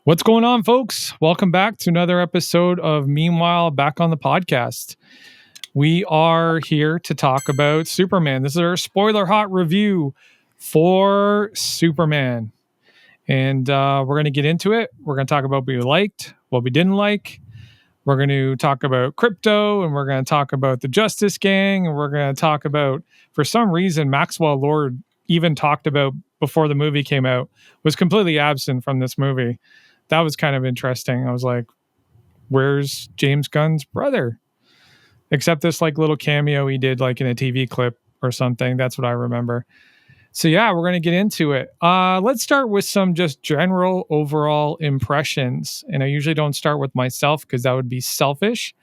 What's going on, folks? Welcome back to another episode of Meanwhile Back on the Podcast. We are here to talk about Superman. This is our spoiler hot review for Superman. And we're going to get into it. We're going to talk about what we liked, what we didn't like. We're going to talk about Krypto, and we're going to talk about the Justice Gang, and we're going to talk about, for some reason, Maxwell Lord even talked about before the movie came out, was completely absent from this movie. That was kind of interesting. I was like, where's James Gunn's brother? Except this like little cameo he did like in a TV clip or something. That's what I remember. So yeah, we're going to get into it. Let's start with some just general overall impressions. And I usually don't start with myself because that would be selfish.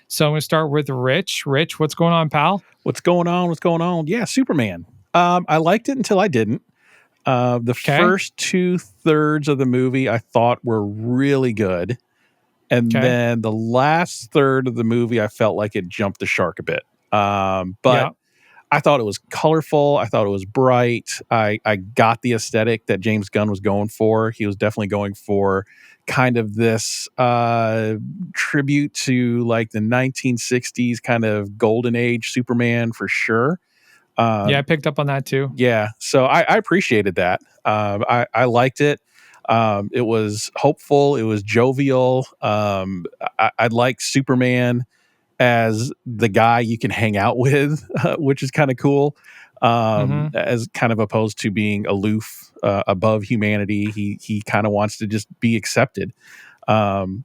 So I'm going to start with Rich. Rich, what's going on, pal? What's going on? Yeah, Superman. I liked it until I didn't. The first 2/3 of the movie I thought were really good. And then the last third of the movie, I felt like it jumped the shark a bit. But I thought it was colorful. I thought it was bright. I got the aesthetic that James Gunn was going for. He was definitely going for kind of this tribute to like the 1960s kind of golden age Superman for sure. I picked up on that too. Yeah, so I appreciated that. I liked it. It was hopeful. It was jovial. I like Superman as the guy you can hang out with, which is kind of cool. As kind of opposed to being aloof, above humanity. He kind of wants to just be accepted, and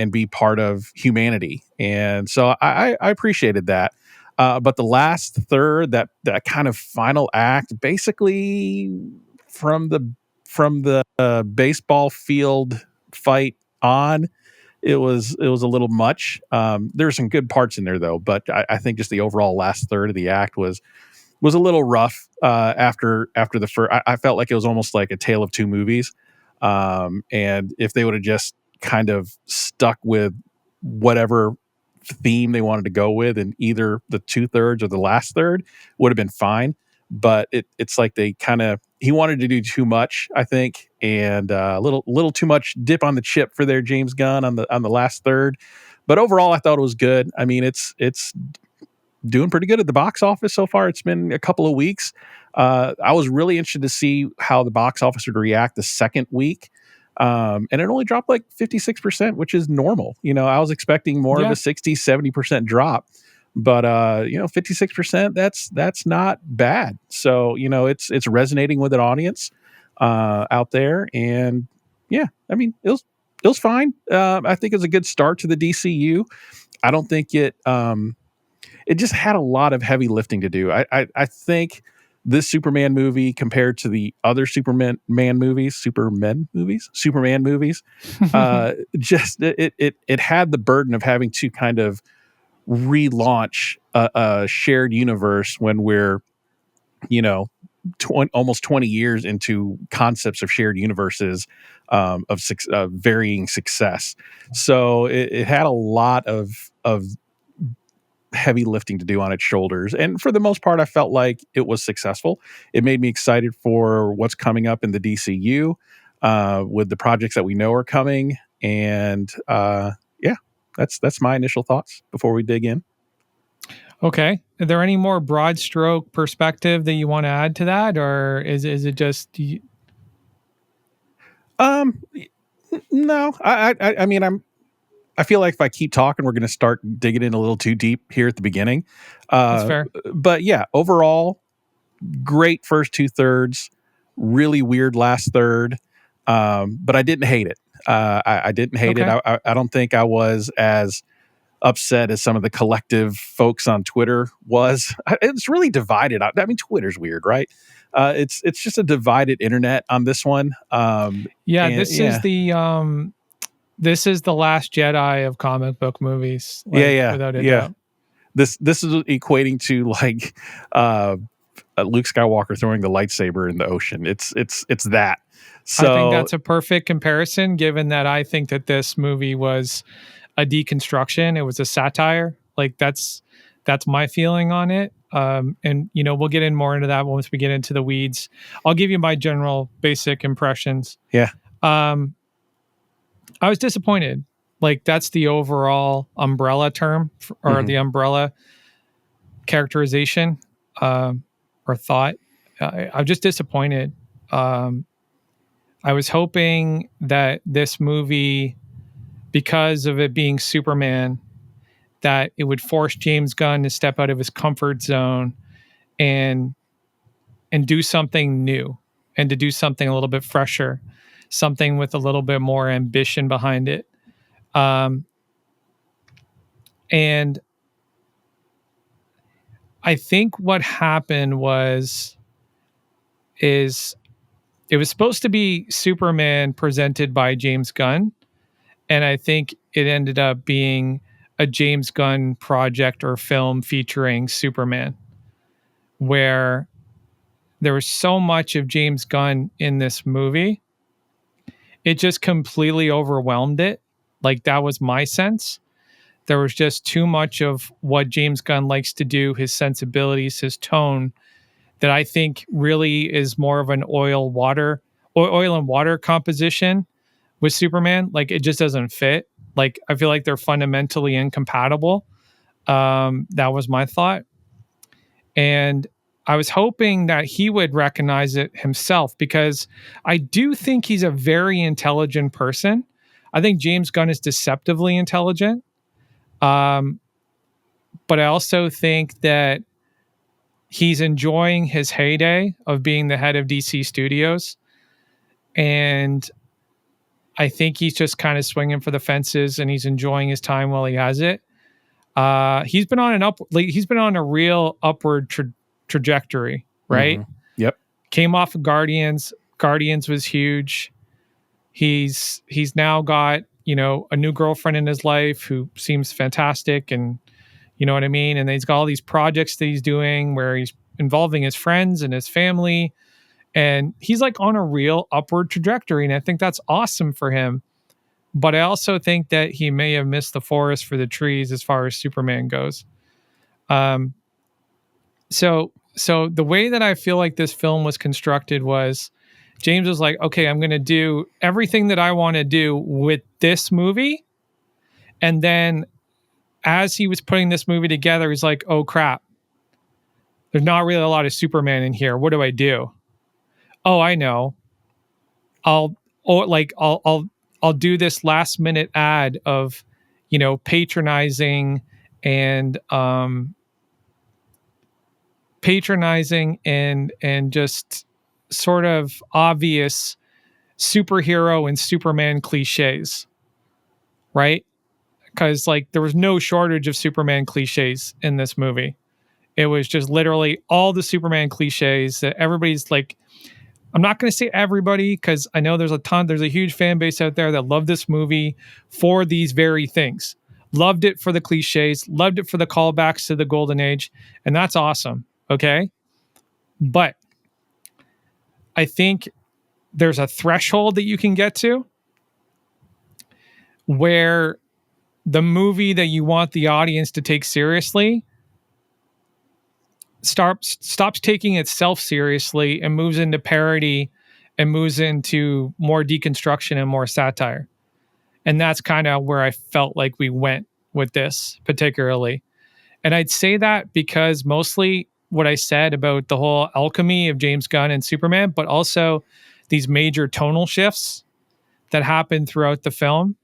be part of humanity. And so I appreciated that. But the last third, that kind of final act, basically from the baseball field fight on, it was a little much. There's some good parts in there though, but I think just the overall last third of the act was a little rough. After the first, I felt like it was almost like a tale of two movies. And if they would have just kind of stuck with whatever theme they wanted to go with in either the 2/3 or the last third, would have been fine. But it's like he wanted to do too much, I think, and a little too much dip on the chip for their James Gunn on the last third. But overall, I thought it was good. I mean, it's doing pretty good at the box office so far. It's been a couple of weeks. I was really interested to see how the box office would react the second week. And it only dropped like 56%, which is normal. I was expecting more of a 60-70% drop, but 56%, that's not bad. So, it's resonating with an audience out there. And yeah, I mean, it was fine. I think it's a good start to the DCU. I don't think it just had a lot of heavy lifting to do. I think this Superman movie compared to the other Superman movies, just it had the burden of having to kind of relaunch a shared universe when we're, almost 20 years into concepts of shared universes, of varying success. So it had a lot of heavy lifting to do on its shoulders. And for the most part, I felt like it was successful. It made me excited for what's coming up in the DCU, with the projects that we know are coming. And that's my initial thoughts before we dig in. Okay. Are there any more broad stroke perspective that you want to add to that? Or is it just... No, I mean, I feel like if I keep talking, we're going to start digging in a little too deep here at the beginning. That's fair. But yeah, overall, great first 2/3, really weird last third. But I didn't hate it. I didn't hate it. I don't think I was as upset as some of the collective folks on Twitter was. It's really divided. I mean, Twitter's weird, right? It's just a divided internet on this one. This is the Last Jedi of comic book movies. Without a doubt. This is equating to like Luke Skywalker throwing the lightsaber in the ocean. It's that. So I think that's a perfect comparison, given that I think that this movie was a deconstruction. It was a satire. Like that's my feeling on it. And we'll get in more into that once we get into the weeds. I'll give you my general basic impressions. Yeah. I was disappointed. Like, that's the overall umbrella term or the umbrella characterization or thought. I'm just disappointed. I was hoping that this movie, because of it being Superman, that it would force James Gunn to step out of his comfort zone and do something new, and to do something a little bit fresher, something with a little bit more ambition behind it. And I think what happened is it was supposed to be Superman presented by James Gunn, and I think it ended up being a James Gunn project or film featuring Superman, where there was so much of James Gunn in this movie. It just completely overwhelmed it. Like, that was my sense. There was just too much of what James Gunn likes to do, his sensibilities, his tone, that I think really is more of an oil and water composition with Superman. Like, it just doesn't fit. Like, I feel like they're fundamentally incompatible. That was my thought. And I was hoping that he would recognize it himself, because I do think he's a very intelligent person. I think James Gunn is deceptively intelligent. But I also think that he's enjoying his heyday of being the head of DC Studios. And I think he's just kind of swinging for the fences, and he's enjoying his time while he has it. He's been on a real upward trajectory, right? Yep. Came off of Guardians. Guardians was huge. He's now got, a new girlfriend in his life who seems fantastic, and you know what I mean? And he's got all these projects that he's doing where he's involving his friends and his family. And he's like on a real upward trajectory. And I think that's awesome for him. But I also think that he may have missed the forest for the trees as far as Superman goes. So the way that I feel like this film was constructed was James was like, okay, I'm going to do everything that I want to do with this movie. And then as he was putting this movie together, he's like, oh crap, there's not really a lot of Superman in here. What do I do? Oh, I know. I'll do this last minute ad of, patronizing and just sort of obvious superhero and Superman cliches, right? Because like there was no shortage of Superman cliches in this movie. It was just literally all the Superman cliches that everybody's like, I'm not going to say everybody, because I know there's a huge fan base out there that love this movie for these very things. Loved it for the cliches, loved it for the callbacks to the golden age, and that's awesome. Okay. But I think there's a threshold that you can get to where the movie that you want the audience to take seriously stops taking itself seriously and moves into parody and moves into more deconstruction and more satire. And that's kind of where I felt like we went with this particularly. And I'd say that because mostly what I said about the whole alchemy of James Gunn and Superman, but also these major tonal shifts that happened throughout the film.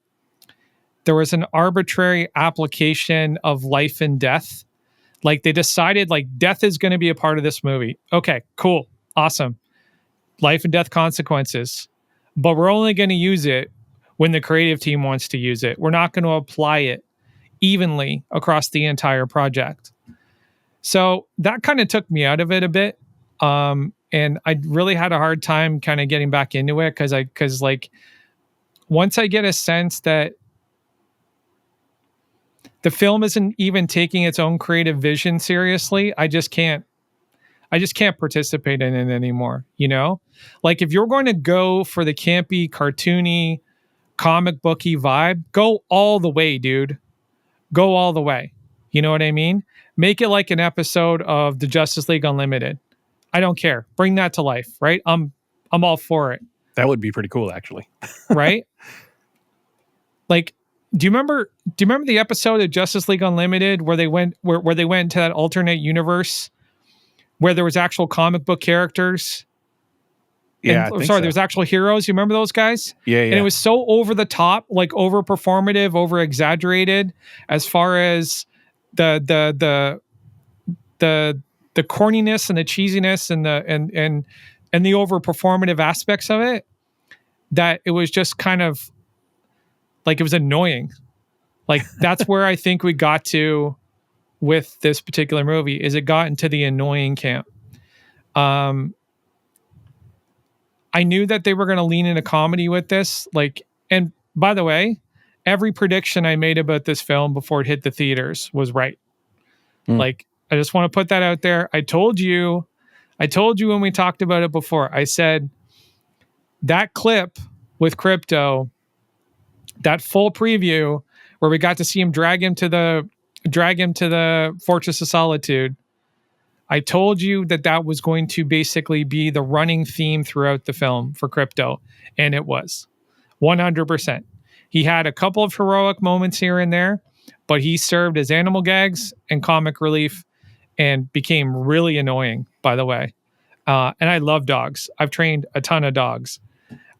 There was an arbitrary application of life and death. Like they decided like death is going to be a part of this movie. Okay, cool. Awesome. Life and death consequences. But we're only going to use it when the creative team wants to use it. We're not going to apply it evenly across the entire project. So that kind of took me out of it a bit. And I really had a hard time kind of getting back into it because like once I get a sense that the film isn't even taking its own creative vision seriously, I just can't participate in it anymore, you know? Like if you're going to go for the campy, cartoony, comic booky vibe, go all the way, dude. Go all the way. You know what I mean? Make it like an episode of the Justice League Unlimited. I don't care. Bring that to life, right? I'm all for it. That would be pretty cool, actually. Right? Like, do you remember the episode of Justice League Unlimited where they went into that alternate universe where there was actual comic book characters? Yeah, And I think sorry, so. there was actual heroes. You remember those guys? Yeah, And it was so over the top, like over performative, over exaggerated, as far as the corniness and the cheesiness and the over performative aspects of it, that it was just kind of like, it was annoying. Like, that's where I think we got to with this particular movie, is it got into the annoying camp. I knew that they were going to lean into comedy with this. Like, and by the way, every prediction I made about this film before it hit the theaters was right. Like, I just want to put that out there. I told you when we talked about it before, I said that clip with Krypto, that full preview where we got to see him drag him to the Fortress of Solitude. I told you that was going to basically be the running theme throughout the film for Krypto, and it was 100%. He had a couple of heroic moments here and there, but he served as animal gags and comic relief and became really annoying, by the way. And I love dogs. I've trained a ton of dogs.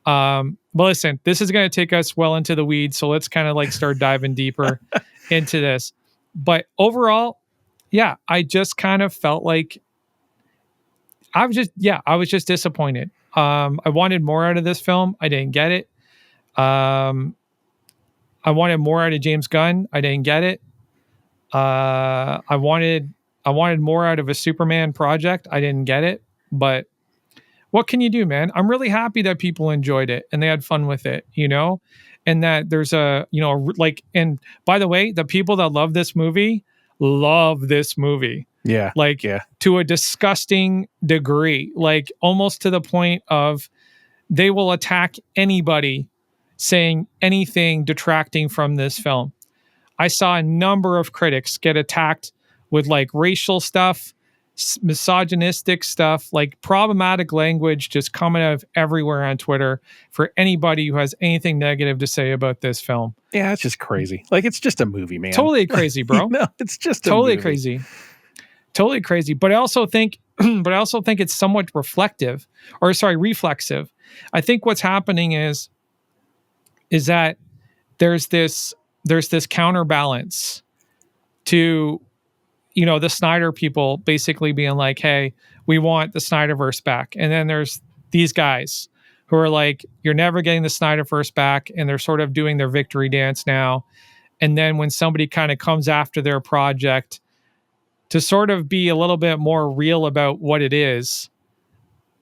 But listen, this is going to take us well into the weeds, so let's kind of like start diving deeper into this. But overall, yeah, I just kind of felt like I was just disappointed. I wanted more out of this film. I didn't get it. I wanted more out of James Gunn. I didn't get it. I wanted more out of a Superman project. I didn't get it. But what can you do, man? I'm really happy that people enjoyed it and they had fun with it, and that there's and by the way, the people that love this movie. Yeah. Like, to a disgusting degree, like almost to the point of they will attack anybody saying anything detracting from this film. I saw a number of critics get attacked with like racial stuff, misogynistic stuff, like problematic language just coming out of everywhere on Twitter for anybody who has anything negative to say about this film. Yeah, it's just crazy. Like, it's just a movie, man. Totally crazy, bro. It's just totally a movie. crazy. Totally crazy. But I also think it's somewhat reflective. I think what's happening is that there's this counterbalance to, the Snyder people basically being like, hey, we want the Snyderverse back. And then there's these guys who are like, you're never getting the Snyderverse back. And they're sort of doing their victory dance now. And then when somebody kind of comes after their project to sort of be a little bit more real about what it is,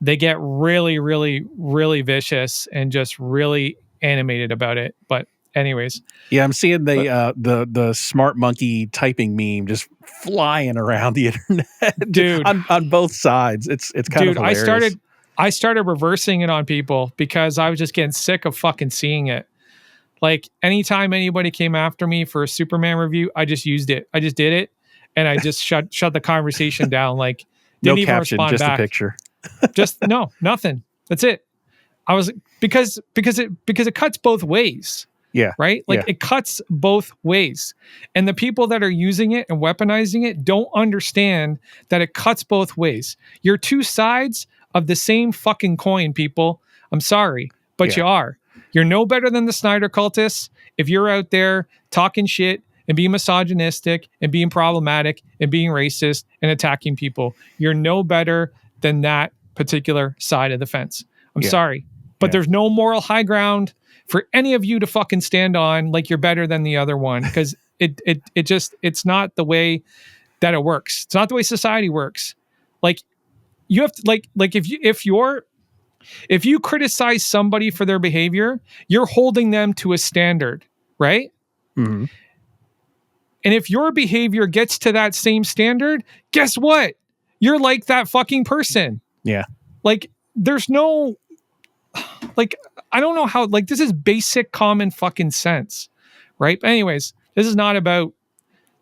they get really, really, really vicious and just really animated about it. But anyways. Yeah, I'm seeing the smart monkey typing meme just flying around the internet, dude, on both sides. It's kind of hilarious. I started reversing it on people because I was just getting sick of fucking seeing it. Like, anytime anybody came after me for a Superman review, I just used it. I just did it, and I just shut the conversation down. Like, didn't no even caption, respond just back. a picture. Just nothing. That's it. I was because it cuts both ways. Yeah. Right? Like, it cuts both ways. And the people that are using it and weaponizing it don't understand that it cuts both ways. You're two sides of the same fucking coin, people. I'm sorry, but you are. You're no better than the Snyder cultists if you're out there talking shit and being misogynistic and being problematic and being racist and attacking people. You're no better than that particular side of the fence. I'm sorry, but there's no moral high ground for any of you to fucking stand on like you're better than the other one, because it's not the way that it works. It's not the way society works. Like, you have to like if you criticize somebody for their behavior, you're holding them to a standard, right? Mm-hmm. And if your behavior gets to that same standard, guess what? You're like that fucking person. Yeah. Like, there's no, like, I don't know how, like, this is basic common fucking sense, right? But anyways, this is not about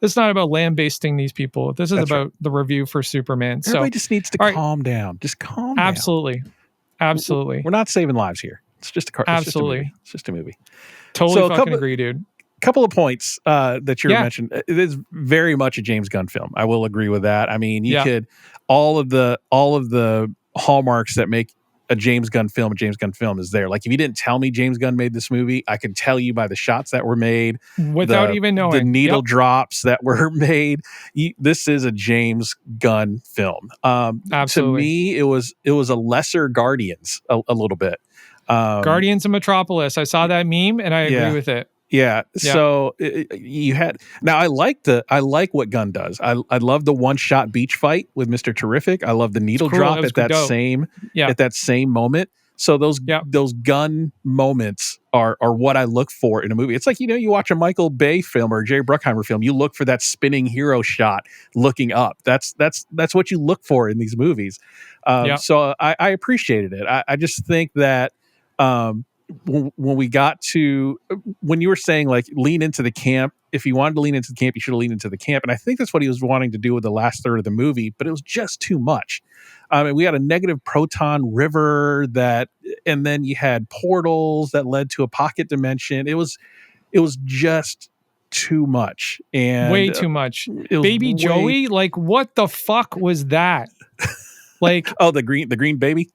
lambasting these people. This is about the review for Superman. Everybody just needs to calm down. Just calm down. Absolutely. We're not saving lives here. It's just a car. It's just a Absolutely. movie. It's just a movie. Totally So fucking agree, dude. couple of points that you Yeah. mentioned. It is very much a James Gunn film. I will agree with that. I mean, you Yeah. could all of the hallmarks that make a James Gunn film is there. Like if you didn't tell me James Gunn made this movie, I could tell you by the shots that were made, Without even knowing. the needle drops that were made. This is a James Gunn film. Absolutely. To me, it was a lesser Guardians a little bit. Guardians of Metropolis. I saw that meme and I agree with it. Yeah. So you had now. I like what Gunn does. I love the one shot beach fight with Mr. Terrific. I love the needle drop at that same moment. So those Gunn moments are what I look for in a movie. It's like, you watch a Michael Bay film or a Jerry Bruckheimer film, you look for that spinning hero shot looking up. That's what you look for in these movies. So I appreciated it. I just think that when we got to when you were saying like lean into the camp, if you wanted to lean into the camp, you should have leaned into the camp. And I think that's what he was wanting to do with the last third of the movie, but it was just too much. We had a negative proton river and then you had portals that led to a pocket dimension. It was just too much, and way too much. Baby Joey, like what the fuck was that? Like, oh, the green baby.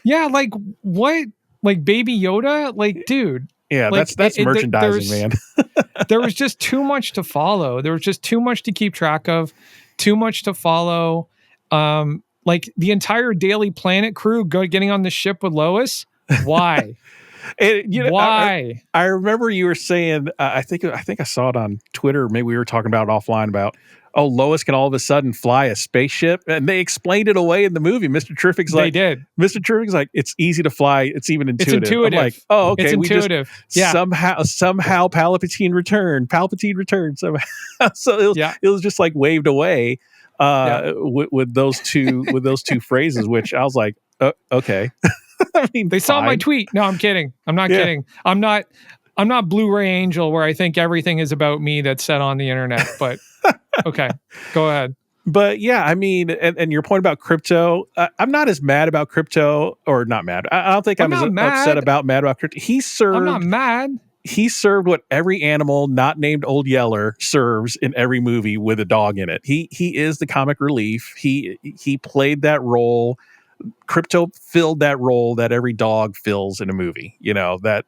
Yeah, like what? Like Baby Yoda? Like, dude. Yeah, like, that's merchandising, man. There was just too much to follow. There was just too much to keep track of, too much to follow. Like the entire Daily Planet crew getting on the ship with Lois. Why? Why? I remember you were saying, I think I saw it on Twitter. Maybe we were talking about it offline about, Lois can all of a sudden fly a spaceship, and they explained it away in the movie. Mr. Terrific's like, Mr. Terrific's like, it's easy to fly. It's even intuitive. It's intuitive. I'm like, oh, okay. It's intuitive. Somehow Palpatine returned. Somehow. So it was just like waved away with those two phrases, which I was like, okay. I mean, they saw my tweet. No, I'm kidding. I'm not kidding. I'm not Blu-ray Angel where I think everything is about me that's said on the internet, but okay, go ahead. But yeah, I mean, and your point about Krypto, I'm not as mad about Krypto, or not mad. I don't think I'm as upset about Krypto. I'm not mad. He served what every animal not named Old Yeller serves in every movie with a dog in it. He is the comic relief. He played that role. Krypto filled that role that every dog fills in a movie. That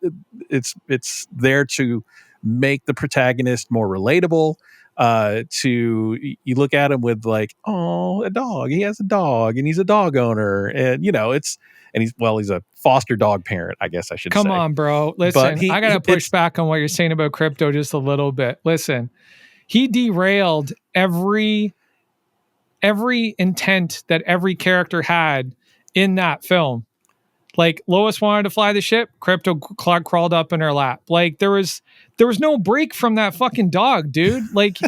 it's there to make the protagonist more relatable. You look at him with like, oh, a dog. He has a dog, and he's a dog owner, and he's a foster dog parent, I guess I should say. Come on, bro. Listen, I gotta push back on what you're saying about Krypto just a little bit. Listen, he derailed every intent that every character had in that film. Like Lois wanted to fly the ship, Krypto crawled up in her lap. Like there was no break from that fucking dog, dude. Like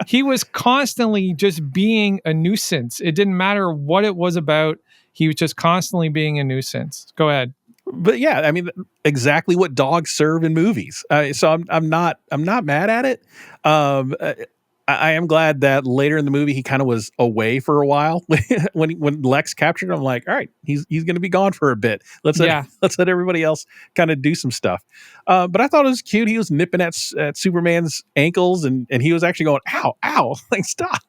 he was constantly just being a nuisance. It didn't matter what it was about. He was just constantly being a nuisance. Go ahead. But yeah, I mean, exactly what dogs serve in movies. So I'm not mad at it. I am glad that later in the movie he kind of was away for a while. when Lex captured him, I'm like, all right, he's going to be gone for a bit. Let's let everybody else kind of do some stuff. But I thought it was cute. He was nipping at Superman's ankles, and he was actually going, ow, like stop.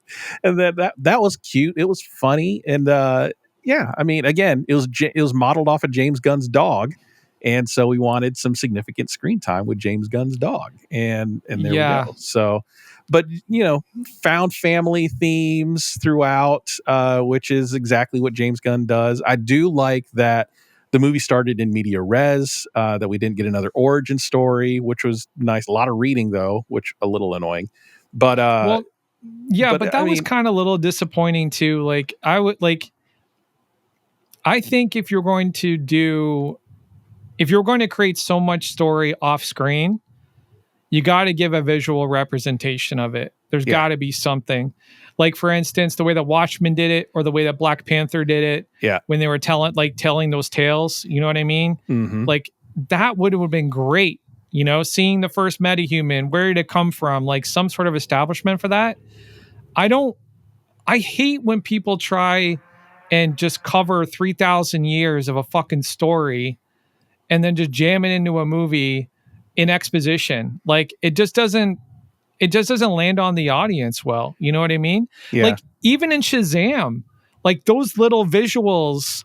And that was cute. It was funny, and I mean, again, it was modeled off of James Gunn's dog. And so we wanted some significant screen time with James Gunn's dog, and there we go. So, but found family themes throughout, which is exactly what James Gunn does. I do like that the movie started in media res, that we didn't get another origin story, which was nice. A lot of reading though, which a little annoying. But but that was kind of a little disappointing too. Like I think if you're going to create so much story off screen, you got to give a visual representation of it. There's got to be something. Like, for instance, the way that Watchmen did it, or the way that Black Panther did it. Yeah. When they were telling those tales, you know what I mean? Mm-hmm. Like, that would have been great. Seeing the first metahuman, where did it come from? Like, some sort of establishment for that. I hate when people try and just cover 3,000 years of a fucking story and then just jam it into a movie in exposition. Like it just doesn't land on the audience well. You know what I mean? Yeah. Like even in Shazam, like those little visuals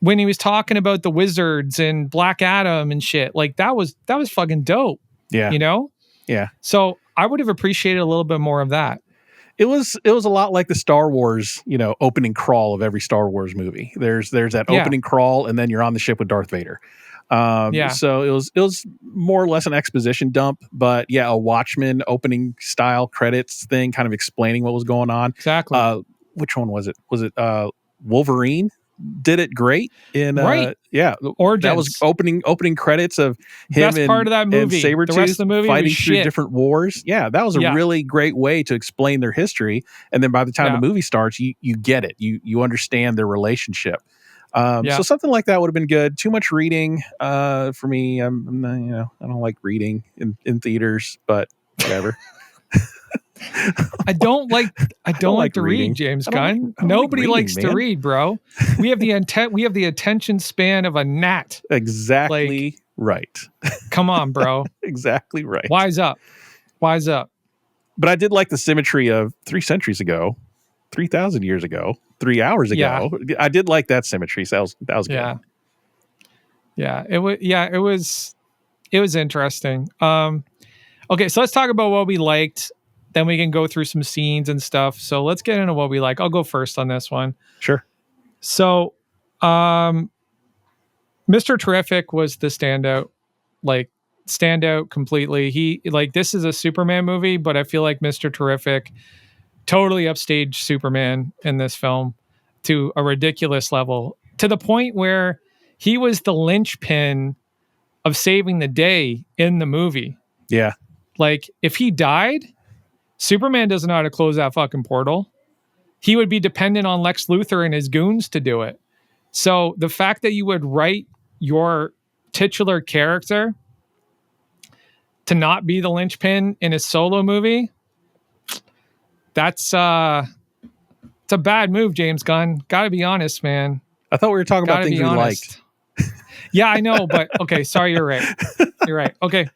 when he was talking about the wizards and Black Adam and shit, like that was fucking dope. Yeah. You know? Yeah. So I would have appreciated a little bit more of that. It was a lot like the Star Wars, opening crawl of every Star Wars movie. There's that opening crawl, and then you're on the ship with Darth Vader. So it was more or less an exposition dump, but yeah, a Watchmen opening style credits thing, kind of explaining what was going on. Exactly. Which one was it? Was it Wolverine? Did it great in Origins. That was opening credits of him Best part of that movie. and Sabretooth the rest of the movie fighting was through shit. different wars. Yeah, that was a really great way to explain their history. And then by the time the movie starts, you get it. You understand their relationship. So something like that would have been good. Too much reading for me. I'm not, I don't like reading in theaters, but whatever. I don't like to reading. read, James Gunn. Nobody likes to read, bro. We have the attention span of a gnat. Exactly right. Come on, bro. Exactly right. Wise up. But I did like the symmetry of 3 centuries ago, 3,000 years ago, 3 hours ago. Yeah. I did like that symmetry. So that was good. Yeah. It was interesting. Okay, so let's talk about what we liked. Then we can go through some scenes and stuff. So let's get into what we like. I'll go first on this one. Sure. So, Mr. Terrific was the standout. Like, standout completely. This is a Superman movie, but I feel like Mr. Terrific totally upstaged Superman in this film to a ridiculous level, to the point where he was the linchpin of saving the day in the movie. Yeah. Like, if he died, Superman doesn't know how to close that fucking portal. He would be dependent on Lex Luthor and his goons to do it. So the fact that you would write your titular character to not be the linchpin in a solo movie, it's a bad move, James Gunn. Gotta be honest, man. I thought we were talking about things we liked. Yeah, I know, but okay, sorry, you're right. You're right. Okay.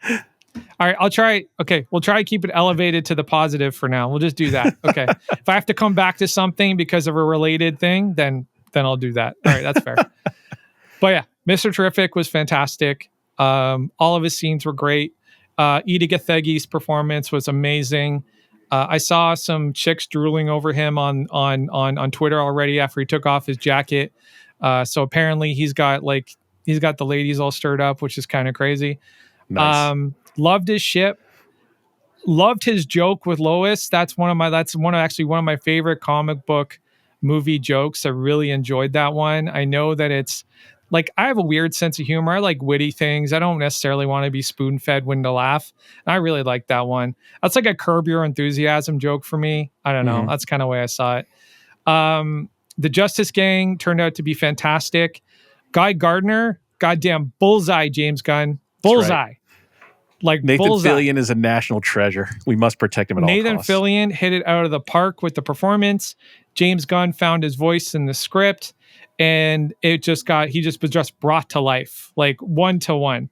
All right, I'll try. Okay, we'll try to keep it elevated to the positive for now. We'll just do that. Okay. If I have to come back to something because of a related thing, then I'll do that. All right, that's fair. But yeah, Mr. Terrific was fantastic. All of his scenes were great. Ida Gathegi's performance was amazing. I saw some chicks drooling over him on Twitter already after he took off his jacket. So apparently he's got the ladies all stirred up, which is kind of crazy. Nice. Loved his ship. Loved his joke with Lois. That's one of my favorite comic book movie jokes. I really enjoyed that one. I know that it's like, I have a weird sense of humor. I like witty things. I don't necessarily want to be spoon-fed when to laugh. And I really like that one. That's like a Curb Your Enthusiasm joke for me. I don't know. That's kind of the way I saw it. The Justice Gang turned out to be fantastic. Guy Gardner, goddamn bullseye, James Gunn. Bullseye. Right. Like Nathan bullseye. Fillion is a national treasure. We must protect him at all costs. Nathan Fillion hit it out of the park with the performance. James Gunn found his voice in the script, and he just was brought to life, like 1-to-1,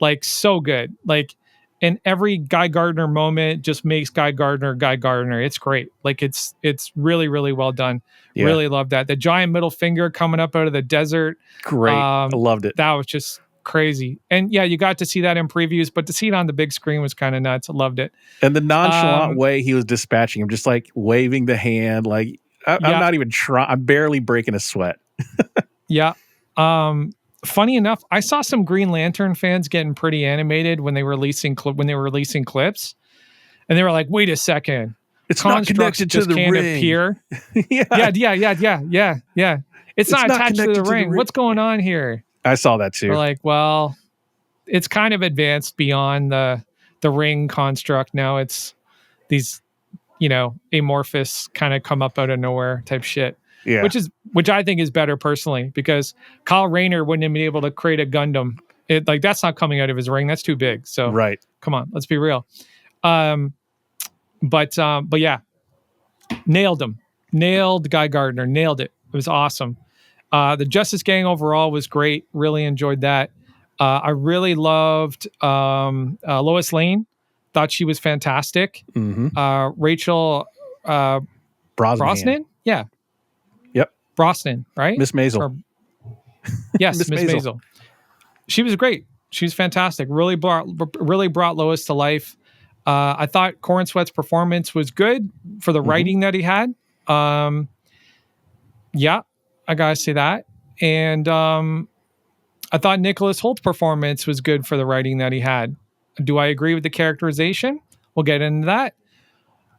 like so good. Like, and every Guy Gardner moment just makes Guy Gardner. It's great. Like it's really, really well done. Yeah. Really love that. The giant middle finger coming up out of the desert. Great. I loved it. That was just crazy. And yeah, you got to see that in previews, but to see it on the big screen was kind of nuts. I loved it. And the nonchalant way he was dispatching him, just like waving the hand, like I'm not even trying. I'm barely breaking a sweat. Yeah. Funny enough, I saw some Green Lantern fans getting pretty animated when they were releasing clips, and they were like, "Wait a second, it's not connected to the ring." Appear. Yeah. It's not attached to the ring. What's going on here? I saw that too. We're like, well, it's kind of advanced beyond the ring construct. Now it's these, amorphous kind of come up out of nowhere type shit. Yeah. Which I think is better personally, because Kyle Rayner wouldn't have been able to create a Gundam. That's not coming out of his ring. That's too big. So right. Come on, let's be real. But yeah, nailed him. Nailed Guy Gardner. Nailed it. It was awesome. The Justice Gang overall was great. Really enjoyed that. I really loved Lois Lane. Thought she was fantastic. Mm-hmm. Rachel Brosnahan. Brosnan? Yeah. Yep. Brosnan, right? Miss Maisel. Or, yes, Miss Miss Maisel. Maisel. She was great. She was fantastic. Really brought Lois to life. I thought Corn Sweat's performance was good for the writing that he had. Yeah, I gotta say that. And I thought Nicholas Holt's performance was good for the writing that he had. Do I agree with the characterization? We'll get into that.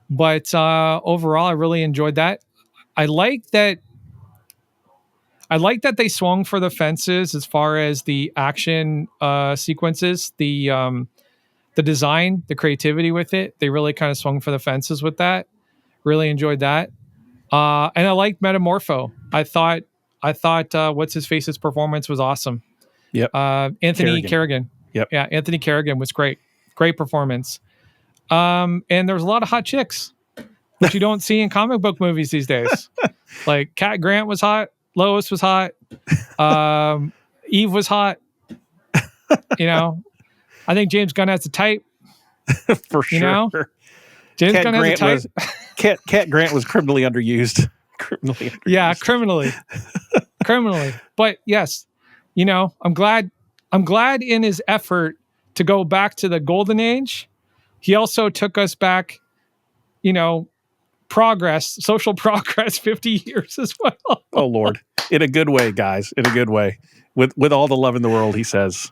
But overall, I really enjoyed that. I like that. I like that they swung for the fences as far as the action sequences, the design, the creativity with it. They really kind of swung for the fences with that. Really enjoyed that. And I liked Metamorpho. I thought what's his face's performance was awesome. Yep. Anthony Carrigan. Yep. Yeah, Anthony Carrigan was great. Great performance. And there was a lot of hot chicks, which you don't see in comic book movies these days. Like Cat Grant was hot. Lois was hot. Eve was hot. You know, I think James Gunn has a type. For sure. You know? James Cat Gunn Grant has a type. Cat Grant was criminally underused. Yeah, criminally. But yes, you know, I'm glad in his effort to go back to the golden age, he also took us back, you know, social progress 50 years as well. Oh Lord. In a good way, guys. In a good way. With all the love in the world, he says.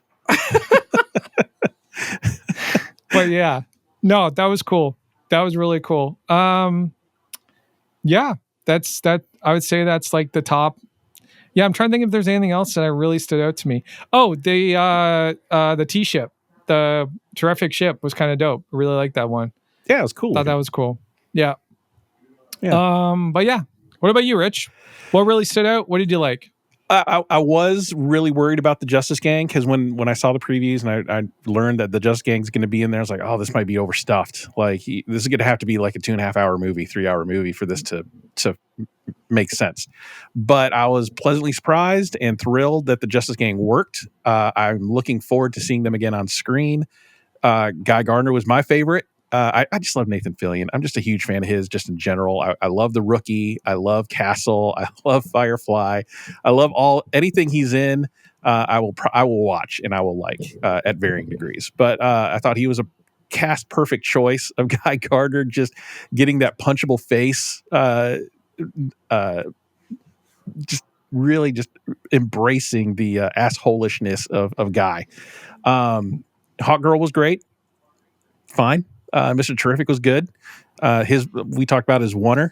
But yeah. No, that was cool. That was really cool. Yeah, that's that. I would say that's like the top. Yeah, I'm trying to think if there's anything else that really stood out to me. Oh, the T ship, the terrific ship was kind of dope. I really like that one. Yeah, it was cool. Thought that was cool. Yeah. Yeah. But yeah. What about you, Rich? What really stood out? What did you like? I was really worried about the Justice Gang because when I saw the previews and I learned that the Justice Gang is going to be in there, I was like, oh, this might be overstuffed. Like this is going to have to be like a 2.5 hour movie, 3 hour movie for this to make sense. But I was pleasantly surprised and thrilled that the Justice Gang worked. I'm looking forward to seeing them again on screen. Guy Gardner was my favorite. I just love Nathan Fillion. I'm just a huge fan of his just in general. I love The Rookie. I love Castle. I love Firefly. I love anything he's in. I will watch and I will like at varying degrees. But I thought he was a cast perfect choice of Guy Gardner, just getting that punchable face. Just really just embracing the assholishness of Guy. Hot Girl was great. Fine. Mr. Terrific was good. We talked about his one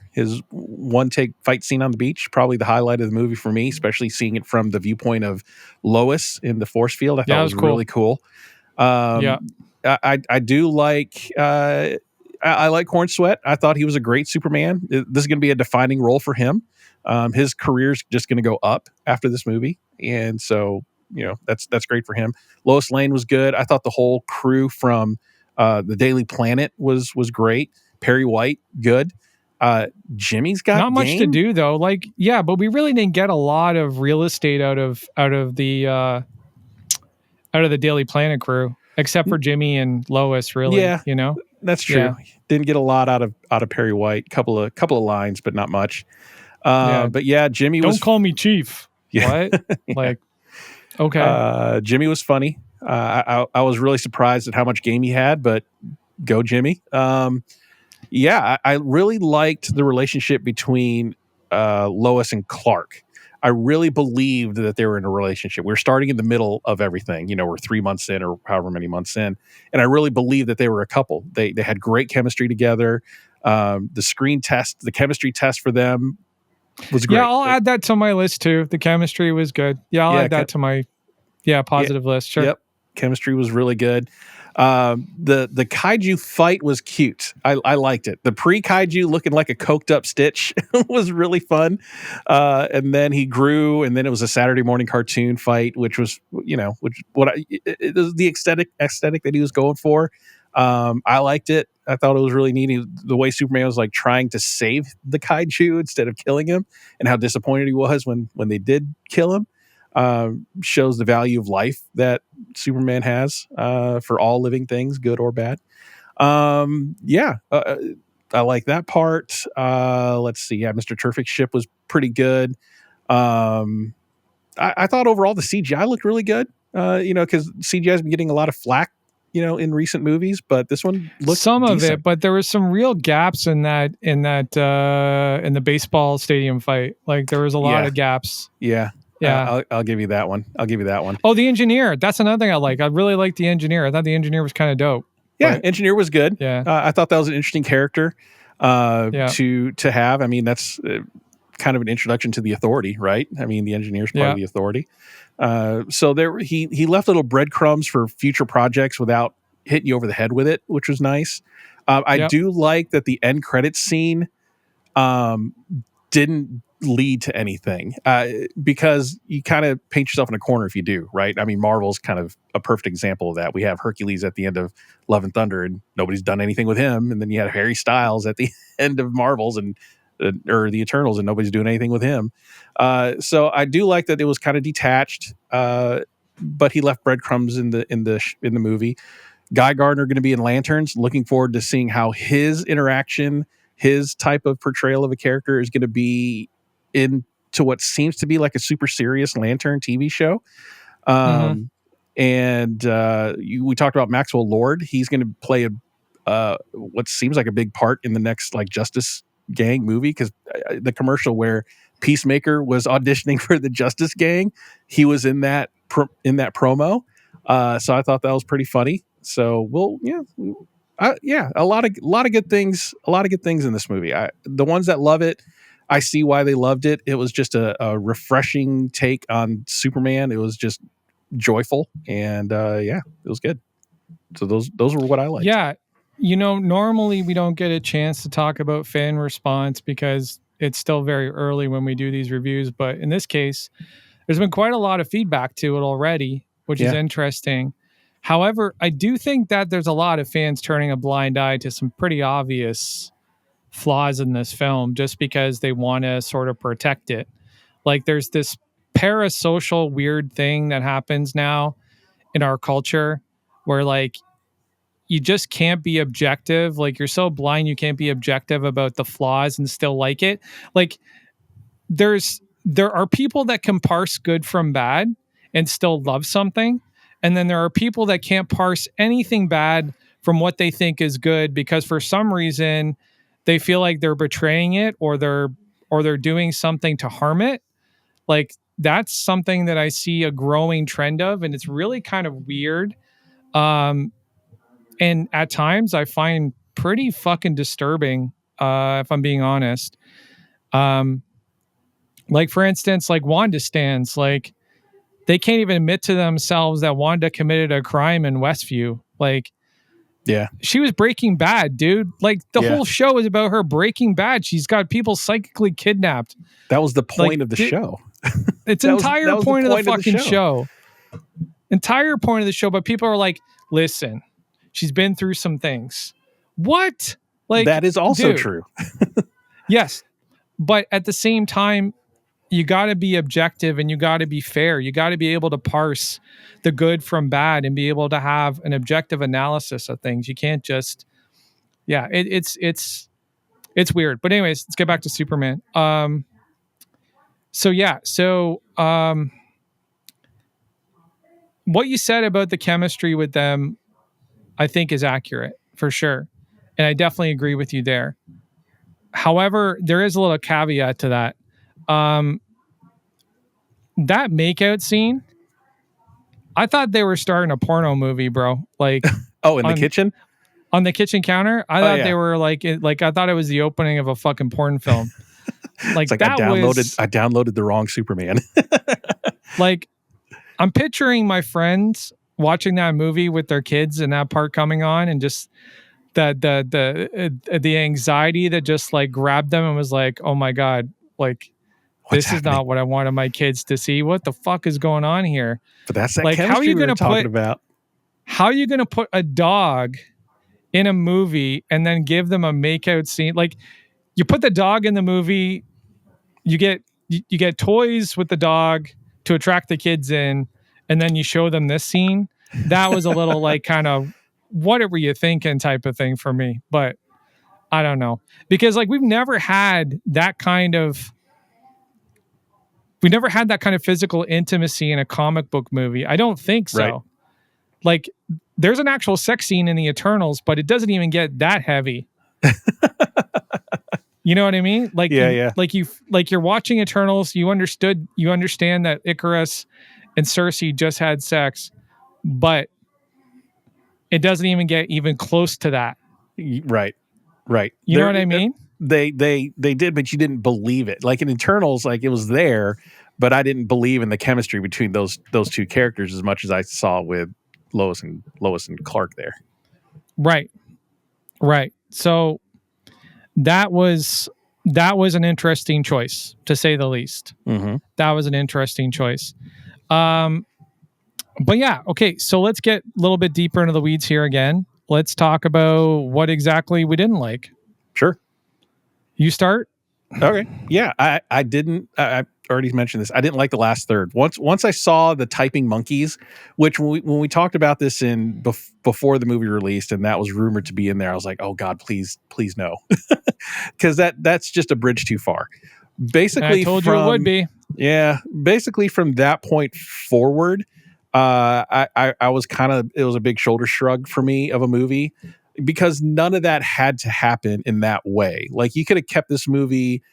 take fight scene on the beach, probably the highlight of the movie for me, especially seeing it from the viewpoint of Lois in the force field. I thought it was cool. Really cool. I do like I like Corn Sweat. I thought he was a great Superman. This is going to be a defining role for him. His career's just going to go up after this movie, and so that's great for him. Lois Lane was good. I thought the whole crew from the Daily Planet was great. Perry White, good. Jimmy's got not much to do though. Like, yeah, but we really didn't get a lot of real estate out of the Daily Planet crew, except for Jimmy and Lois. Really, yeah, that's true. Yeah. Didn't get a lot out of Perry White. Couple of lines, but not much. But yeah, Jimmy don't call me Chief. Yeah. What? Yeah. Like, okay. Jimmy was funny. I was really surprised at how much game he had, but go Jimmy. I really liked the relationship between Lois and Clark. I really believed that they were in a relationship. We're starting in the middle of everything. We're 3 months in or however many months in. And I really believed that they were a couple. They had great chemistry together. The chemistry test for them was great. Yeah, I'll add that to my list too. The chemistry was good. Yeah, I'll add that to my positive list. Sure. Yep. Chemistry was really good. The kaiju fight was cute. I liked it. The pre-kaiju looking like a coked up Stitch was really fun. And then he grew, and then it was a Saturday morning cartoon fight, which was, it was the aesthetic that he was going for. I liked it. I thought it was really neat. The way Superman was like trying to save the kaiju instead of killing him, and how disappointed he was when they did kill him. shows the value of life that Superman has for all living things, good or bad. Yeah, I like that part. Let's see. Yeah, Mr. Terrific ship was pretty good. I thought overall the CGI looked really good. Because CGI has been getting a lot of flack, in recent movies, but this one looked Some of decent. it, but there was some real gaps in in the baseball stadium fight. Like there was a lot of gaps. Yeah. Yeah. I'll give you that one. Oh, the engineer. That's another thing I like. I really like the engineer. I thought the engineer was kind of dope. Yeah, engineer was good. Yeah. I thought that was an interesting character Yeah. to have. I mean, that's kind of an introduction to the Authority, right? I mean, the engineer's part of the Authority. So there, he left little breadcrumbs for future projects without hitting you over the head with it, which was nice. I do like that the end credits scene didn't lead to anything because you kind of paint yourself in a corner if you do, right? I mean, Marvel's kind of a perfect example of that. We have Hercules at the end of Love and Thunder, and nobody's done anything with him. And then you had Harry Styles at the end of Marvel's and or the Eternals, and nobody's doing anything with him. So I do like that it was kind of detached, but he left breadcrumbs in the movie. Guy Gardner going to be in Lanterns. Looking forward to seeing how his interaction, his type of portrayal of a character is going to be into what seems to be like a super serious Lantern TV show. And we talked about Maxwell Lord. He's going to play what seems like a big part in the next like Justice Gang movie, because the commercial where Peacemaker was auditioning for the Justice Gang, he was in that promo. So I thought that was pretty funny. So a lot of good things. A lot of good things in this movie. The ones that love it, I see why they loved it. It was just a refreshing take on Superman. It was just joyful, and it was good. So those were what I liked. Yeah, normally we don't get a chance to talk about fan response because it's still very early when we do these reviews. But in this case, there's been quite a lot of feedback to it already, which is interesting. However, I do think that there's a lot of fans turning a blind eye to some pretty obvious flaws in this film just because they want to sort of protect it. Like there's this parasocial weird thing that happens now in our culture where like you just can't be objective. Like you're so blind you can't be objective about the flaws and still like it. Like there are people that can parse good from bad and still love something. And then there are people that can't parse anything bad from what they think is good because for some reason they feel like they're betraying it or they're doing something to harm it. Like that's something that I see a growing trend of, and it's really kind of weird. And at times I find pretty fucking disturbing, if I'm being honest. Like for instance, like Wanda stands, like they can't even admit to themselves that Wanda committed a crime in Westview. Like, yeah, she was Breaking Bad, dude. Like the whole show is about her Breaking Bad. She's got people psychically kidnapped. That was the point of the show. It's entire point of the fucking show. Entire point of the show. But people are like, listen, she's been through some things. What? Like that is also true. Yes. But at the same time, you got to be objective and you got to be fair. You got to be able to parse the good from bad and be able to have an objective analysis of things. You can't just, it's weird. But anyways, let's get back to Superman. What you said about the chemistry with them, I think is accurate for sure. And I definitely agree with you there. However, there is a little caveat to that. That makeout scene, I thought they were starting a porno movie, bro. Like, in the kitchen, on the kitchen counter. I thought they were like I thought it was the opening of a fucking porn film. Like that I downloaded the wrong Superman. Like, I'm picturing my friends watching that movie with their kids and that part coming on, and just the anxiety that just like grabbed them and was like, oh my God, like this is not what I wanted my kids to see. What the fuck is going on here? But that's that like, chemistry how are you gonna talking about. How are you going to put a dog in a movie and then give them a makeout scene? Like, you put the dog in the movie, you get toys with the dog, to attract the kids in, and then you show them this scene. That was a little like kind of what were you thinking type of thing for me. But I don't know, because like we've never had that kind of physical intimacy in a comic book movie. I don't think so. Right. Like there's an actual sex scene in the Eternals, but it doesn't even get that heavy. You know what I mean? Like, Yeah. Like you're watching Eternals. You understand that Icarus and Cersei just had sex, but it doesn't even get even close to that. Right. You know what I mean? They did, but you didn't believe it. Like in Eternals, like it was there, but I didn't believe in the chemistry between those two characters as much as I saw with Lois and Clark there. Right. So that was an interesting choice, to say the least. Mm-hmm. That was an interesting choice. But yeah, okay. So let's get a little bit deeper into the weeds here again. Let's talk about what exactly we didn't like. Sure. You start. Okay. Yeah. I already mentioned this. I didn't like the last third. Once I saw the typing monkeys, which when we talked about this before the movie released, and that was rumored to be in there, I was like, oh God, please no, because that's just a bridge too far. Basically, I told you it would be. Yeah. Basically, from that point forward, I was it was a big shoulder shrug for me of a movie, because none of that had to happen in that way. Like you could have kept this movie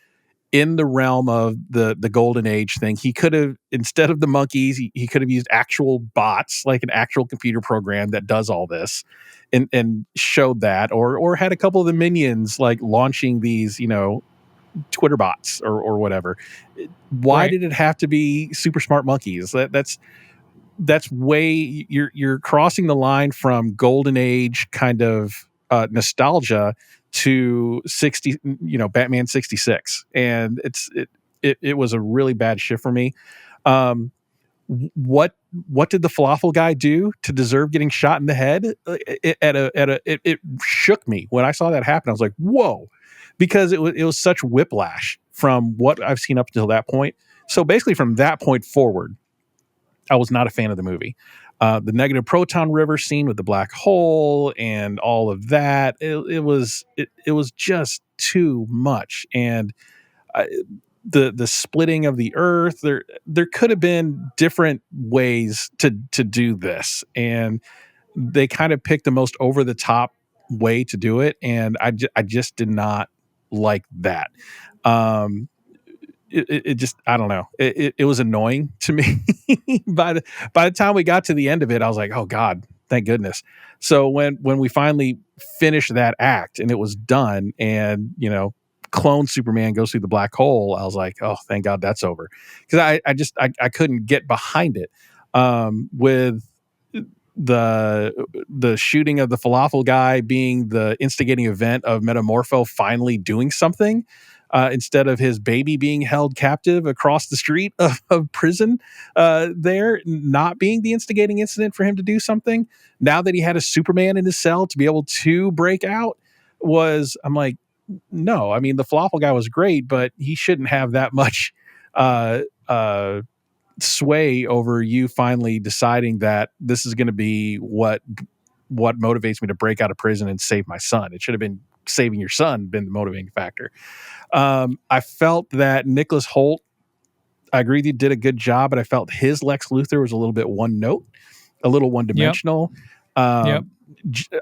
in the realm of the golden age thing. He could have, instead of the monkeys, he could have used actual bots, like an actual computer program that does all this, and showed that, or had a couple of the minions like launching these, Twitter bots or whatever. Why did it have to be super smart monkeys? That's way, you're crossing the line from golden age kind of nostalgia to 60, Batman 66, and it was a really bad shift for me. What did the falafel guy do to deserve getting shot in the head? It shook me when I saw that happen. I was like, whoa, because it was such whiplash from what I've seen up until that point. So basically, from that point forward, I was not a fan of the movie. The negative proton river scene with the black hole and all of that, it was just too much. And the splitting of the earth, there could have been different ways to do this, and they kind of picked the most over the top way to do it, and I just did not like that. It just, I don't know. It was annoying to me. By the time we got to the end of it, I was like, oh God, thank goodness. So when we finally finished that act and it was done, and clone Superman goes through the black hole, I was like, oh, thank God that's over. Because I couldn't get behind it. With the shooting of the falafel guy being the instigating event of Metamorpho finally doing something, instead of his baby being held captive across the street of prison, there not being the instigating incident for him to do something. Now that he had a Superman in his cell to be able to break out, I'm like, no, I mean, the falafel guy was great, but he shouldn't have that much sway over you finally deciding that this is going to be what motivates me to break out of prison and save my son. It should have been saving your son been the motivating factor. I felt that Nicholas Hoult, I agree with you, did a good job, but I felt his Lex Luthor was a little bit one note, a little one dimensional. Yep.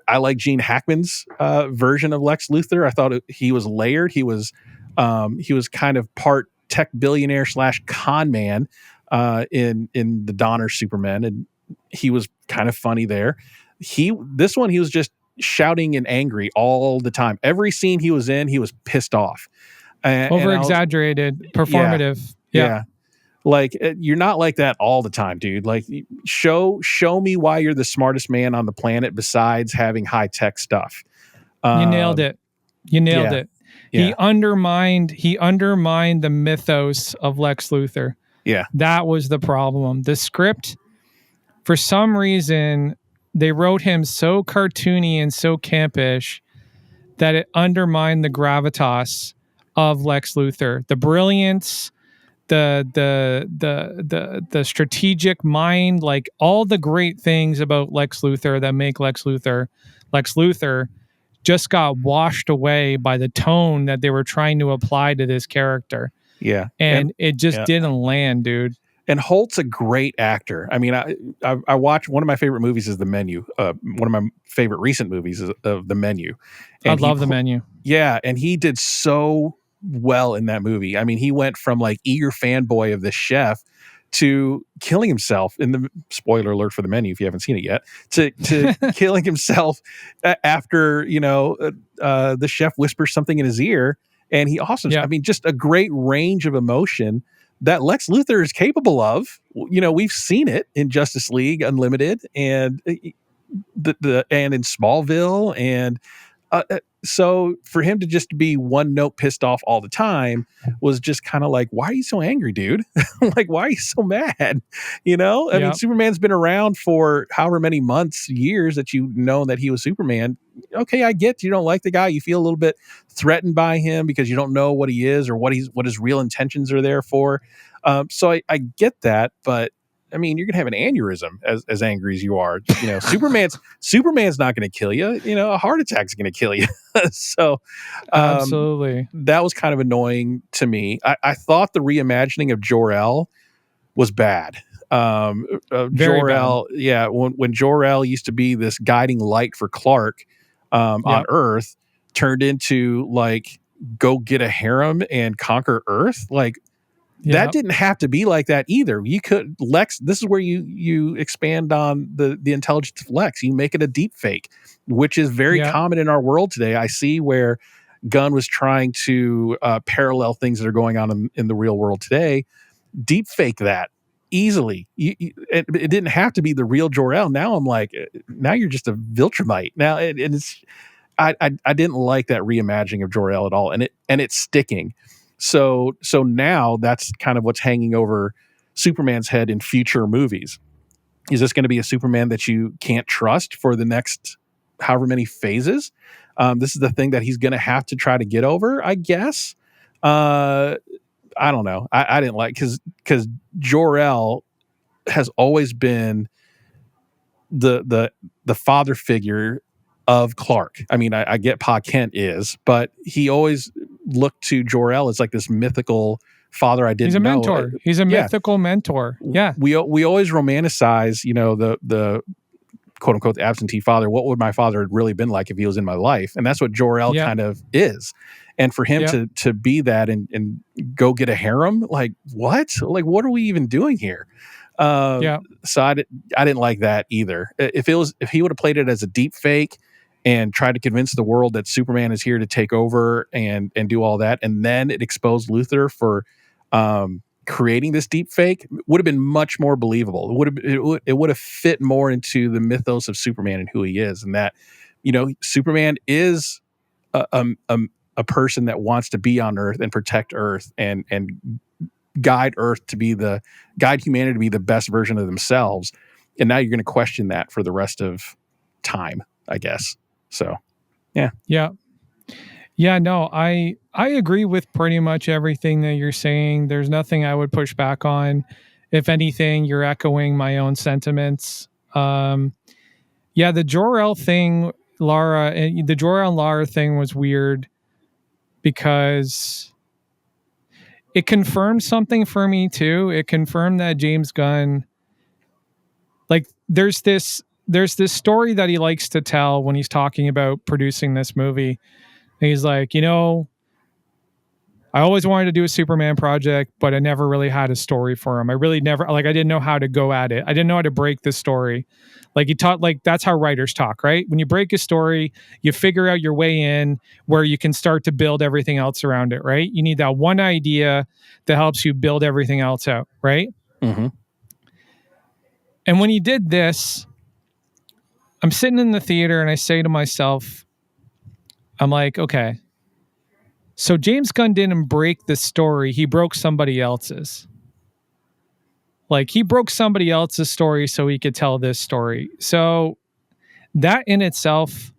I like Gene Hackman's version of Lex Luthor. I thought he was layered. He was kind of part tech billionaire / con man in the Donner Superman, and he was kind of funny there. This one he was just shouting and angry all the time. Every scene he was in, he was pissed off. Over exaggerated, performative. Yeah. Like, you're not like that all the time, dude. Like, show me why you're the smartest man on the planet besides having high tech stuff. You nailed it. It. Yeah. He undermined the mythos of Lex Luthor. Yeah. That was the problem. The script, for some reason, they wrote him so cartoony and so campish that it undermined the gravitas of Lex Luthor. The brilliance, the strategic mind, like all the great things about Lex Luthor that make Lex Luthor just got washed away by the tone that they were trying to apply to this character. Yeah. And it just yeah. didn't land, dude. And Holt's a great actor. I mean, I watch, one of my favorite movies is The Menu. One of my favorite recent movies is of The Menu. And I love The Menu. Yeah, and he did so well in that movie. I mean, he went from like eager fanboy of the chef to killing himself in the, spoiler alert for The Menu if you haven't seen it yet, to killing himself after, the chef whispers something in his ear. And he also, I mean, just a great range of emotion that Lex Luthor is capable of. We've seen it in Justice League Unlimited and and in Smallville, and so for him to just be one note pissed off all the time was just kind of like, why are you so angry, dude? Like, why are you so mad? I mean, Superman's been around for however many months, years that you've known that he was Superman. Okay, I get you don't like the guy. You feel a little bit threatened by him because you don't know what he is or what his real intentions are there for. So I get that, but I mean, you're gonna have an aneurysm as angry as you are. Superman's not gonna kill you. A heart attack's gonna kill you. So absolutely, that was kind of annoying to me. I thought the reimagining of Jor-El was bad. Jor-El, yeah, when Jor-El used to be this guiding light for Clark on Earth, turned into like go get a harem and conquer Earth, like. That didn't have to be like that either. You could Lex. This is where you expand on the intelligence of Lex. You make it a deep fake, which is very common in our world today. I see where Gunn was trying to parallel things that are going on in the real world today. Deep fake that easily. It didn't have to be the real Jor-El. Now I'm like, now you're just a Viltrumite. Now it's. I didn't like that reimagining of Jor-El at all, and it's sticking. So now that's kind of what's hanging over Superman's head in future movies. Is this going to be a Superman that you can't trust for the next however many phases? This is the thing that he's going to have to try to get over, I guess. I don't know. I didn't like because Jor-El has always been the father figure of Clark. I mean, I get Pa Kent is, but he always looked to Jor-El as like this mythical father. He's a mentor. He's a mythical mentor. Yeah. We always romanticize, the quote unquote absentee father. What would my father have really been like if he was in my life? And that's what Jor-El kind of is. And for him to be that and go get a harem, like what? Like what are we even doing here? So I didn't like that either. If he would have played it as a deep fake and tried to convince the world that Superman is here to take over and do all that, and then it exposed Luthor for creating this deep fake, would have been much more believable. It would have fit more into the mythos of Superman and who he is, and that Superman is a person that wants to be on Earth and protect Earth and guide humanity to be the best version of themselves. And now you're going to question that for the rest of time, I guess. So, yeah. No, I agree with pretty much everything that you're saying. There's nothing I would push back on. If anything, you're echoing my own sentiments. The Jor-El thing, the Jor-El and Lara thing was weird because it confirmed something for me too. It confirmed that James Gunn, like, there's this story that he likes to tell when he's talking about producing this movie. And he's like, I always wanted to do a Superman project, but I never really had a story for him. I really never, I didn't know how to go at it. I didn't know how to break the story. Like he taught, that's how writers talk, right? When you break a story, you figure out your way in where you can start to build everything else around it, right? You need that one idea that helps you build everything else out, right? Mm-hmm. And when he did this, I'm sitting in the theater and I say to myself, I'm like, okay, so James Gunn didn't break the story. He broke somebody else's. Like he broke somebody else's story so he could tell this story. So that in itself,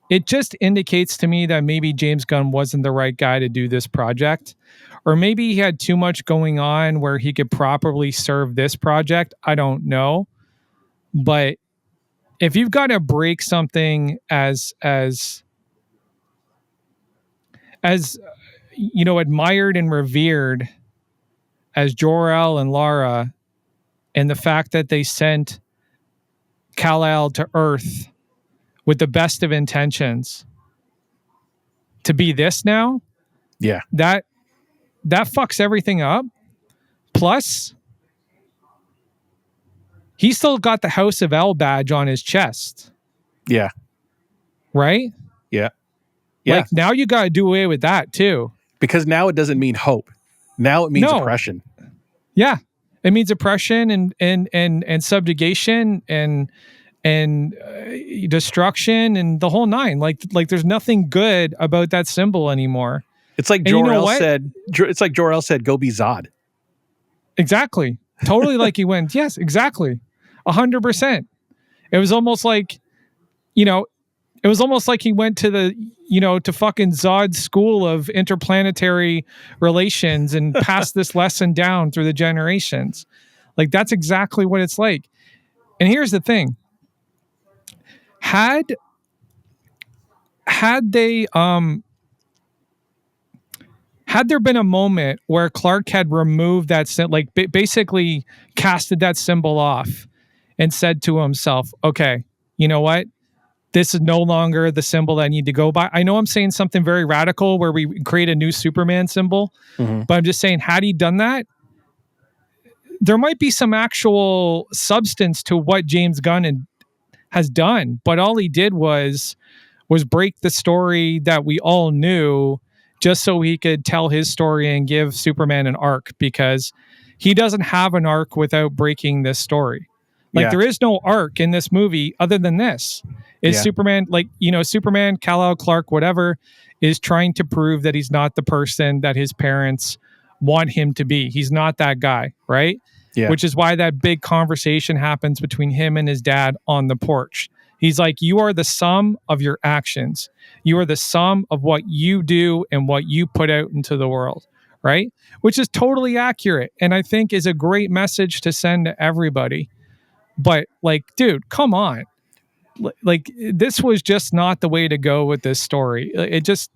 it just indicates to me that maybe James Gunn wasn't the right guy to do this project, or maybe he had too much going on where he could properly serve this project. I don't know. But if you've got to break something as admired and revered as Jor-El and Lara, and the fact that they sent Kal-El to Earth with the best of intentions to be this now, that fucks everything up. Plus, he still got the House of El badge on his chest. Yeah. Right? Yeah. Like, now you got to do away with that too. Because now it doesn't mean hope. Now it means oppression. Yeah. It means oppression and subjugation and destruction and the whole nine. Like there's nothing good about that symbol anymore. It's like Jor-El said. It's like Jor-El said, "Go be Zod." Exactly. Totally. Like he went. Yes. Exactly. 100%. It was almost like, it was almost like he went to to fucking Zod's school of interplanetary relations and passed this lesson down through the generations. Like, that's exactly what it's like. And here's the thing. Had there been a moment where Clark had removed that, basically casted that symbol off and said to himself, okay, you know what? This is no longer the symbol that I need to go by. I know I'm saying something very radical where we create a new Superman symbol, but I'm just saying, had he done that, there might be some actual substance to what James Gunn has done. But all he did was break the story that we all knew just so he could tell his story and give Superman an arc, because he doesn't have an arc without breaking this story. There is no arc in this movie other than this. Is Superman, Superman, Kal-El, Clark, whatever, is trying to prove that he's not the person that his parents want him to be. He's not that guy, right? Yeah. Which is why that big conversation happens between him and his dad on the porch. He's like, you are the sum of your actions. You are the sum of what you do and what you put out into the world, right? Which is totally accurate, and I think is a great message to send to everybody. But dude, come on. This was just not the way to go with this story. It just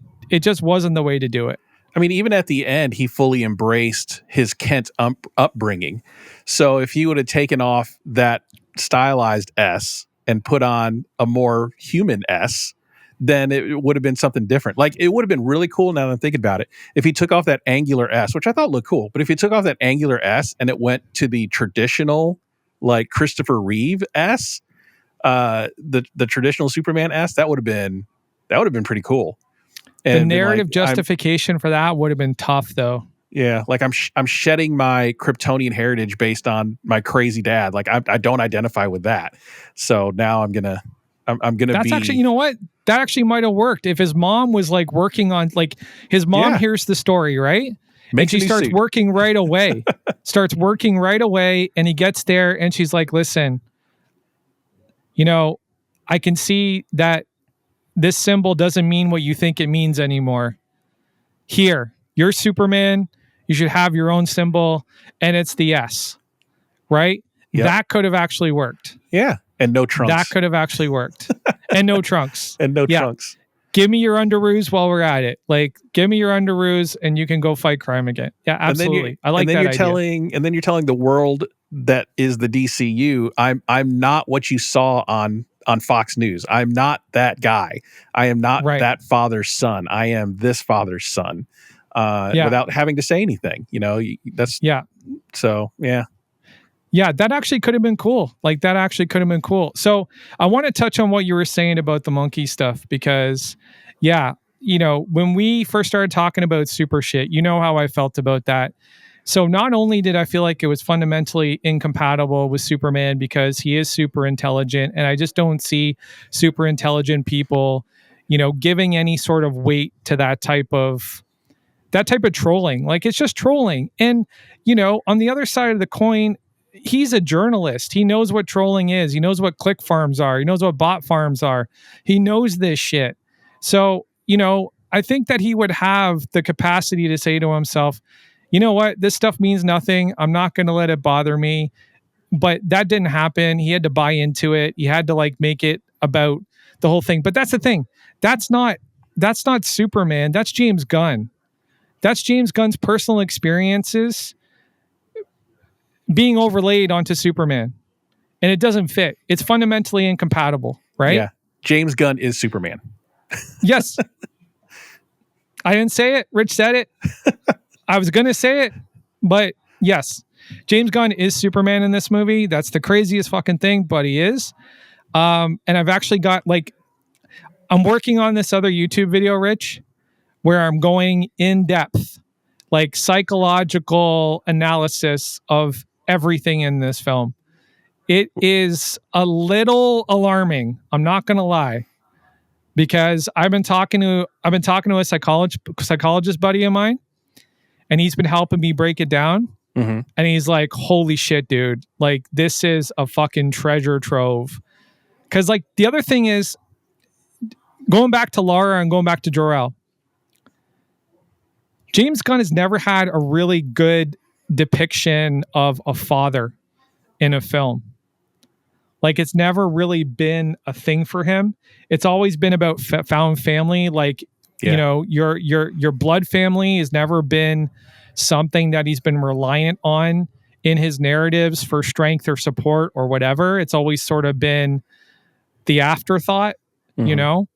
wasn't the way to do it. I mean, even at the end, he fully embraced his Kent upbringing. So if he would have taken off that stylized S and put on a more human S, then it would have been something different. It would have been really cool, now that I'm thinking about it, if he took off that angular S, which I thought looked cool, but if he took off that angular S and it went to the traditional, Christopher Reeve S, the traditional Superman S, that would have been pretty cool. And the narrative justification for that would have been tough, though. Yeah, I'm shedding my Kryptonian heritage based on my crazy dad. I don't identify with that, so now I'm gonna. That's actually, you know what? That actually might have worked if his mom was working on his mom hears the story, right? And she starts working right away. And he gets there and she's like, listen, I can see that this symbol doesn't mean what you think it means anymore. Here, you're Superman. You should have your own symbol, and it's the S, right? Yep. That could have actually worked. Yeah, and no trunks. That could have actually worked. And no trunks. And no trunks. Give me your underoos while we're at it. Give me your underoos and you can go fight crime again. Yeah, absolutely. I like that idea. And then you're telling the world that is the DCU, I'm not what you saw on Fox News. I'm not that guy. I am not that father's son. I am this father's son. Without having to say anything. So, yeah. Yeah, that actually could have been cool. So I want to touch on what you were saying about the monkey stuff, because, when we first started talking about super shit, you know how I felt about that. So not only did I feel like it was fundamentally incompatible with Superman because he is super intelligent, and I just don't see super intelligent people, giving any sort of weight to that type of trolling. It's just trolling. And, on the other side of the coin, he's a journalist. He knows what trolling is. He knows what click farms are. He knows what bot farms are. He knows this shit. So, think that he would have the capacity to say to himself, you know what, this stuff means nothing. I'm not going to let it bother me. But that didn't happen. He had to buy into it. He had to like make it about the whole thing. But that's the thing. That's not Superman. That's James Gunn. That's James Gunn's personal experiences being overlaid onto Superman. And it doesn't fit. It's fundamentally incompatible, right? Yeah. James Gunn is Superman. Yes. I didn't say it. Rich said it. I was going to say it, but yes. James Gunn is Superman in this movie. That's the craziest fucking thing, but he is. And I've actually got like, I'm working on this other YouTube video, Rich, where I'm going in depth, like psychological analysis of everything in this film. It is a little alarming. I'm not going to lie, because I've been talking to a psychologist buddy of mine, and he's been helping me break it down. Mm-hmm. And he's like, holy shit, dude. Like, this is a fucking treasure trove. Because, like, the other thing is, going back to Laura and going back to Jor-El, James Gunn has never had a really good depiction of a father in a film. Like, it's never really been a thing for him. It's always been about found family. Like, you know, your blood family has never been something that he's been reliant on in his narratives for strength or support or whatever. It's always sort of been the afterthought, you know?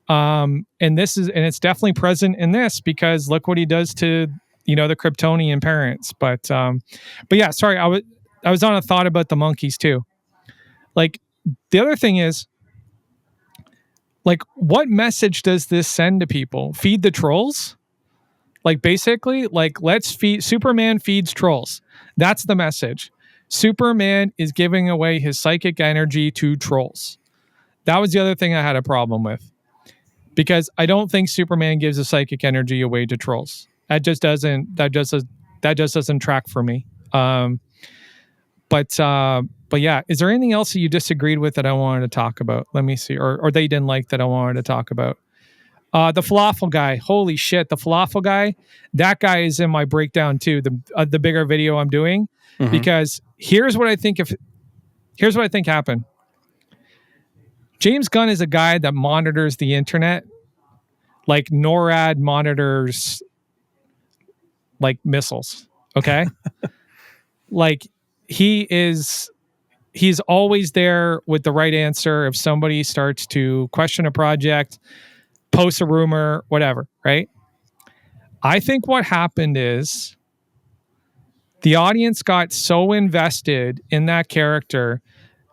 And it's definitely present in this, because look what he does to, you know, the Kryptonian parents. But yeah, sorry. I was on a thought about the monkeys too. Like, the other thing is, like, what message does this send to people? Feed the trolls? Like, basically, like, Superman feeds trolls. That's the message. Superman is giving away his psychic energy to trolls. That was the other thing I had a problem with, because I don't think Superman gives his psychic energy away to trolls. That just doesn't track for me. But yeah, is there anything else that you disagreed with that I wanted to talk about? Let me see, or they didn't like that I wanted to talk about. The falafel guy. Holy shit, the falafel guy. That guy is in my breakdown too. The bigger video I'm doing, because here's what I think happened. James Gunn is a guy that monitors the internet like NORAD monitors like missiles. Okay, like he's always there with the right answer if somebody starts to question a project, post a rumor, whatever, right? I think what happened is the audience got so invested in that character,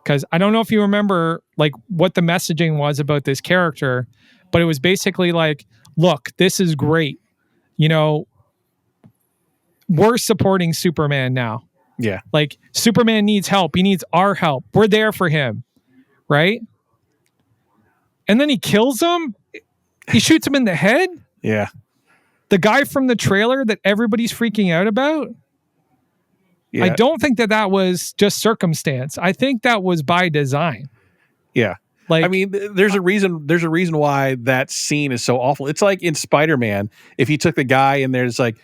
because I don't know if you remember like what the messaging was about this character, but it was basically like, look, this is great. You know, we're supporting Superman now. Yeah. Like, Superman needs help. He needs our help. We're there for him. Right? And then he kills him. He shoots him in the head. Yeah. The guy from the trailer that everybody's freaking out about. Yeah. I don't think that was just circumstance. I think that was by design. Yeah. Like, I mean, there's a reason why that scene is so awful. It's like in Spider-Man, if you took the guy and there's like,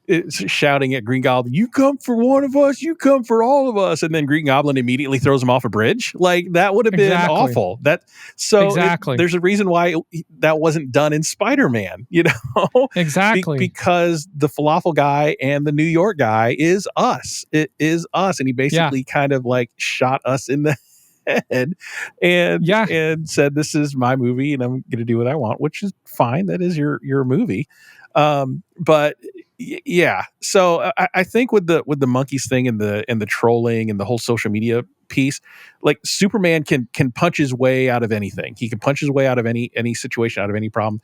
it's shouting at Green Goblin, "You come for one of us, you come for all of us," and then Green Goblin immediately throws him off a bridge. Like, that would have been awful. There's a reason why that wasn't done in Spider-Man. You know, exactly, because the falafel guy and the New York guy is us. It is us, and he basically kind of like shot us in the head and said, "This is my movie, and I'm going to do what I want," which is fine. That is your movie, but. Yeah. So I think with the monkeys thing and the trolling and the whole social media piece, like, Superman can punch his way out of anything. He can punch his way out of any situation, out of any problem.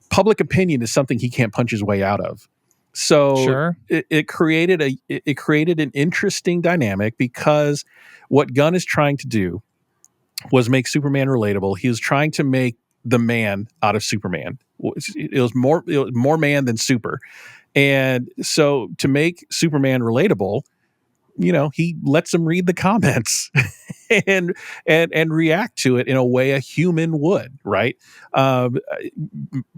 Public opinion is something he can't punch his way out of. So it created an interesting dynamic, because what Gunn is trying to do was make Superman relatable. He was trying to make the man out of Superman. It was more man than super. And so to make Superman relatable, he lets them read the comments and react to it in a way a human would, right? Um,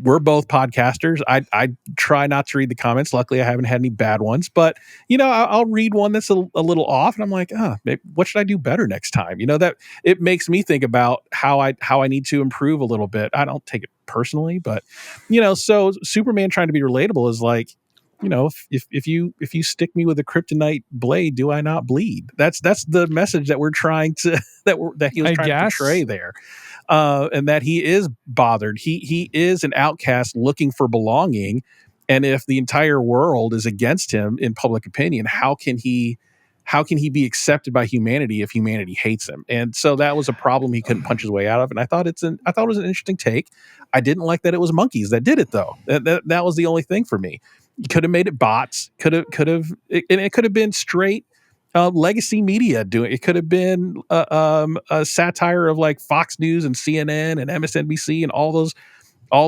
we're both podcasters. I try not to read the comments. Luckily, I haven't had any bad ones, but I'll read one that's a little off, and I'm like, what should I do better next time? That it makes me think about how I need to improve a little bit. I don't take it personally, but so Superman trying to be relatable is like, if you stick me with a kryptonite blade, do I not bleed? That's the message that we're trying to that he was I trying to portray guess. there, and that he is bothered. He is an outcast looking for belonging, and if the entire world is against him in public opinion, how can he be accepted by humanity if humanity hates him? And so that was a problem he couldn't punch his way out of. And I thought it was an interesting take. I didn't like that it was monkeys that did it though. That was the only thing for me. You could have made it bots. And it could have been straight legacy media doing it. Could have been a satire of like Fox News and CNN and MSNBC and all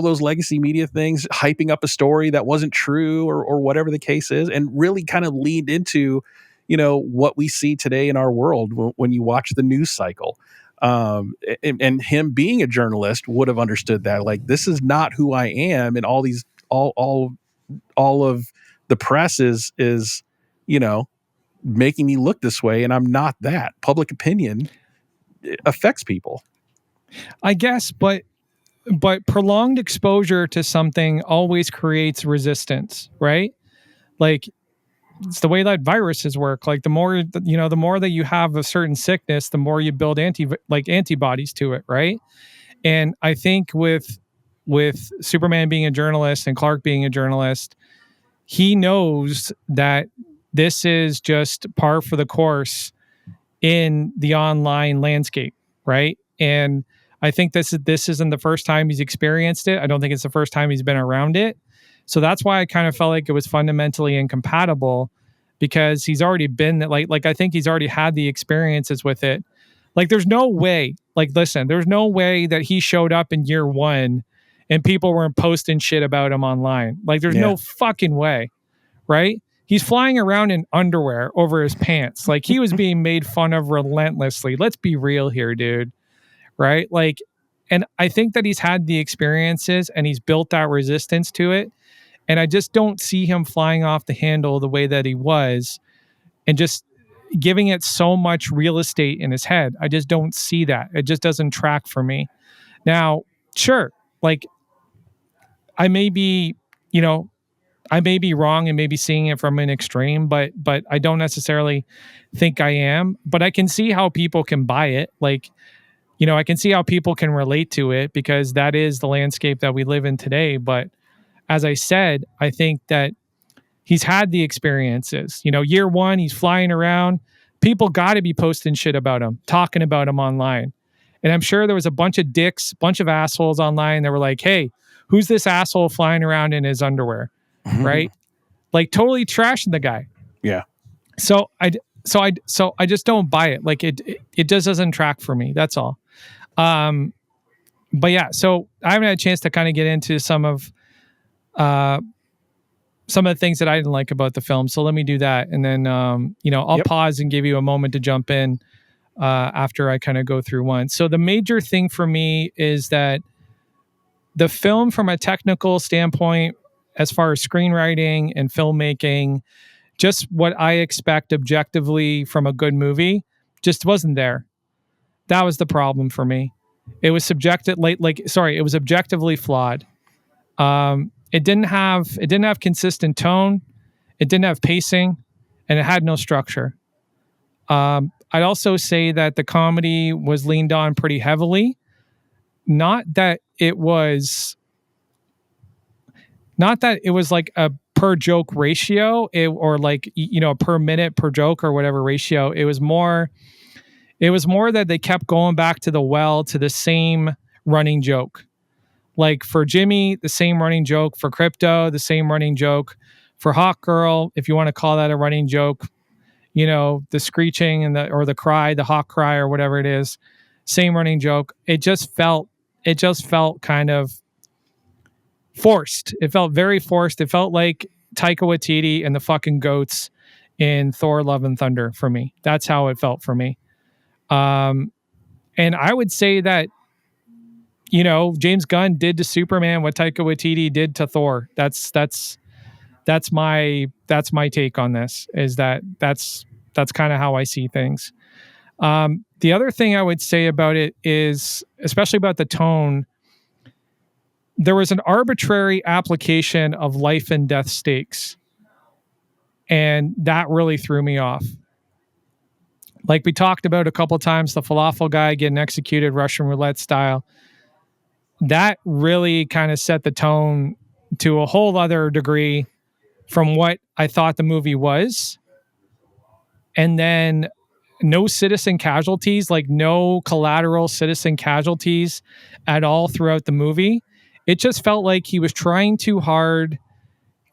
those legacy media things hyping up a story that wasn't true or whatever the case is, and really kind of leaned into what we see today in our world when you watch the news cycle. And him being a journalist would have understood that, like, this is not who I am, and all of the press is making me look this way, and I'm not that. Public opinion affects people, I guess, but prolonged exposure to something always creates resistance, right? Like, it's the way that viruses work. Like, the more that you have a certain sickness, the more you build antibodies to it, right? And I think with Superman being a journalist and Clark being a journalist, he knows that this is just par for the course in the online landscape, right? And I think this isn't the first time he's experienced it. I don't think it's the first time he's been around it. So that's why I kind of felt like it was fundamentally incompatible, because he's already been like I think he's already had the experiences with it. Like, there's no way, there's no way that he showed up in year one and people weren't posting shit about him online. Like, there's no fucking way, right? He's flying around in underwear over his pants. Like, he was being made fun of relentlessly. Let's be real here, dude. Right? Like, and I think that he's had the experiences and he's built that resistance to it. And I just don't see him flying off the handle the way that he was and just giving it so much real estate in his head. I just don't see that. It just doesn't track for me. Now, sure, like, I may be wrong and maybe seeing it from an extreme, but I don't necessarily think I am. But I can see how people can buy it. Like, I can see how people can relate to it, because that is the landscape that we live in today. But as I said, I think that he's had the experiences. Year one, he's flying around. People got to be posting shit about him, talking about him online. And I'm sure there was a bunch of dicks, bunch of assholes online that were like, hey, who's this asshole flying around in his underwear? Right? Like, totally trashing the guy. Yeah. So I just don't buy it. Like, it just doesn't track for me. That's all. But yeah, so I haven't had a chance to kind of get into some of the things that I didn't like about the film. So let me do that. And then, I'll pause and give you a moment to jump in after I kind of go through one. So the major thing for me is that the film, from a technical standpoint, as far as screenwriting and filmmaking, just what I expect objectively from a good movie, just wasn't there. That was the problem for me. It was it was objectively flawed. It didn't have consistent tone. It didn't have pacing, and it had no structure. I'd also say that the comedy was leaned on pretty heavily. Not that it was like a per joke ratio, or like, a per minute per joke or whatever ratio. It was more that they kept going back to the same running joke. Like, for Jimmy, the same running joke; for Krypto, the same running joke; for Hawk Girl, if you want to call that a running joke, the screeching and the cry, the hawk cry or whatever it is, same running joke. It just felt kind of forced. It felt very forced. It felt like Taika Waititi and the fucking goats in Thor: Love and Thunder for me. That's how it felt for me. And I would say that, you know, James Gunn did to Superman what Taika Waititi did to Thor. That's my take on this, is that's kind of how I see things. The other thing I would say about it is, especially about the tone, there was an arbitrary application of life and death stakes. And that really threw me off. Like we talked about a couple times, the falafel guy getting executed Russian roulette style. That really kind of set the tone to a whole other degree from what I thought the movie was. And then no citizen casualties, like no collateral citizen casualties at all throughout the movie. It just felt like he was trying too hard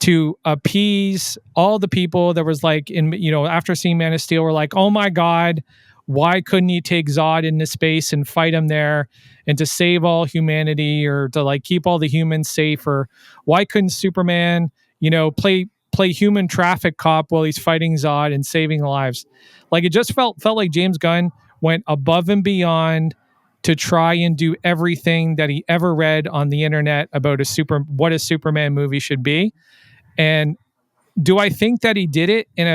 to appease all the people that was like, in, you know, after seeing Man of Steel, were like, oh my God, why couldn't he take Zod into space and fight him there and to save all humanity, or to like keep all the humans safe? Or why couldn't Superman, you know, play human traffic cop while he's fighting Zod and saving lives? Like, it just felt like James Gunn went above and beyond to try and do everything that he ever read on the internet about what a Superman movie should be. And do I think that he did it in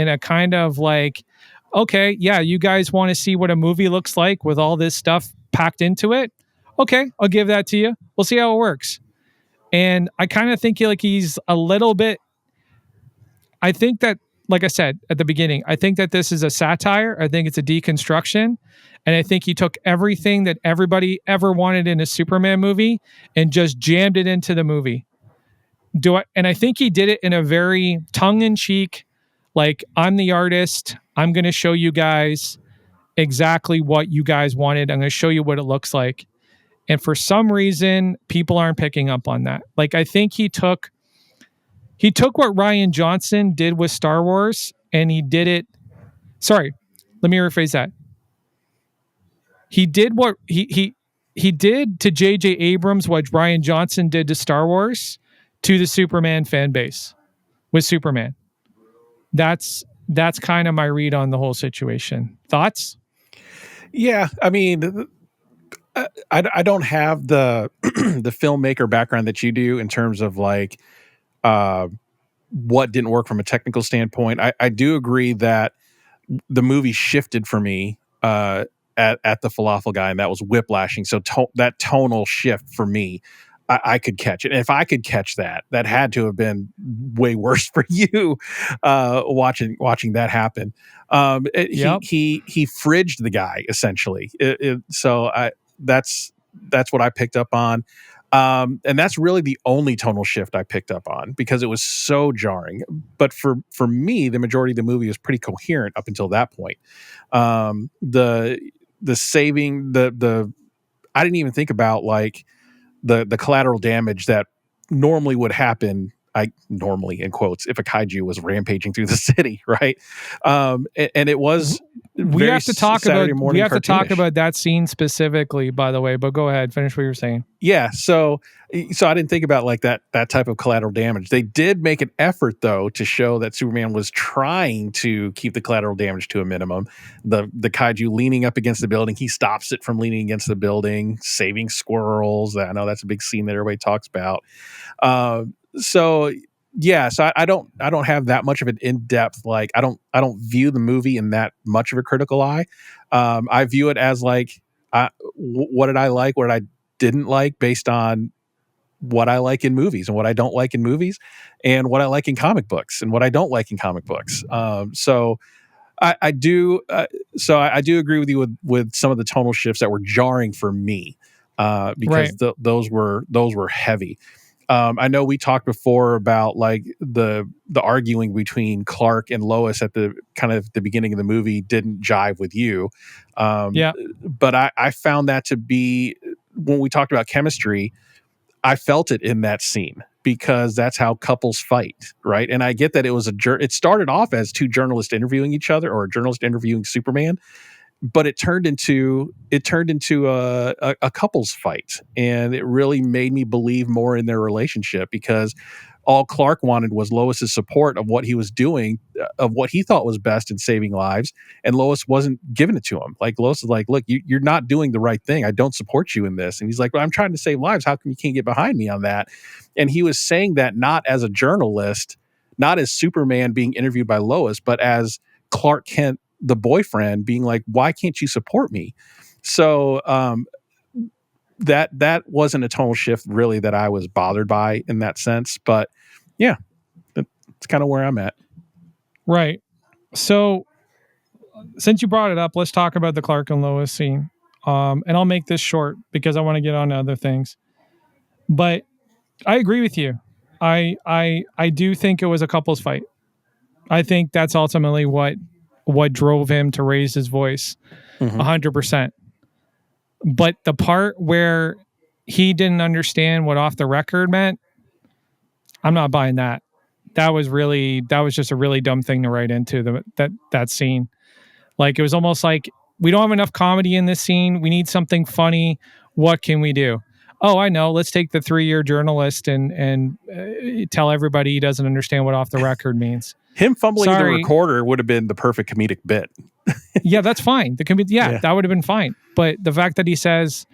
a kind of like, okay, yeah, you guys want to see what a movie looks like with all this stuff packed into it? Okay, I'll give that to you. We'll see how it works. And I kind of think like he's a little bit, I think that, like I said at the beginning, I think that this is a satire. I think it's a deconstruction. And I think he took everything that everybody ever wanted in a Superman movie and just jammed it into the movie. And I think he did it in a very tongue-in-cheek, like, I'm the artist, I'm going to show you guys exactly what you guys wanted, I'm going to show you what it looks like. And for some reason, people aren't picking up on that. Like, I think he took what Rian Johnson did with Star Wars, and he did it. Sorry, let me rephrase that. He did what he did to J.J. Abrams what Rian Johnson did to Star Wars to the Superman fan base with Superman. That's kind of my read on the whole situation. Thoughts? Yeah, I mean, I don't have the the filmmaker background that you do in terms of like what didn't work from a technical standpoint. I do agree that the movie shifted for me at the falafel guy, and that was whiplashing. So that tonal shift for me, I could catch it. And if I could catch that, that had to have been way worse for you watching that happen. Yep. He fridged the guy essentially. That's what I picked up on. And that's really the only tonal shift I picked up on because it was so jarring. But for me, the majority of the movie was pretty coherent up until that point. The saving the I didn't even think about like the collateral damage that normally would happen. Normally in quotes, if a kaiju was rampaging through the city, right? And it was. We have to talk about that scene specifically, by the way. But go ahead, finish what you're saying. Yeah, so I didn't think about like that type of collateral damage. They did make an effort though to show that Superman was trying to keep the collateral damage to a minimum. The kaiju leaning up against the building, he stops it from leaning against the building, saving squirrels. I know that's a big scene that everybody talks about. So I don't have that much of an in-depth, like I don't view the movie in that much of a critical eye. I view it as like what did I like, what I didn't like based on what I like in movies and what I don't like in movies and what I like in comic books and what I don't like in comic books. So I do agree with you with some of the tonal shifts that were jarring for me because right. those were heavy. I know we talked before about like the arguing between Clark and Lois at the kind of the beginning of the movie didn't jive with you. But I found that to be, when we talked about chemistry, I felt it in that scene because that's how couples fight, right? And I get that it was it started off as two journalists interviewing each other or a journalist interviewing Superman. but it turned into a couples fight, and it really made me believe more in their relationship, because all Clark wanted was Lois's support of what he was doing, of what he thought was best in saving lives, and Lois wasn't giving it to him. Like, Lois is like, look, you're not doing the right thing. I don't support you in this. And he's like, well, I'm trying to save lives. How come you can't get behind me on that? And he was saying that not as a journalist, not as Superman being interviewed by Lois, but as Clark Kent, the boyfriend, being like, why can't you support me? So that wasn't a tonal shift really that I was bothered by in that sense. But yeah, that's kind of where I'm at. Right. So since you brought it up, let's talk about the Clark and Lois scene. And I'll make this short because I want to get on to other things. But I agree with you. I do think it was a couples fight. I think that's ultimately what drove him to raise his voice 100%. But the part where he didn't understand what off the record meant, I'm not buying that. That was just a really dumb thing to write into that scene. Like, it was almost like, we don't have enough comedy in this scene. We need something funny. What can we do? Oh, I know. Let's take the 3-year journalist and tell everybody he doesn't understand what off the record means. Him fumbling the recorder would have been the perfect comedic bit. Yeah, that's fine. That would have been fine. But the fact that he says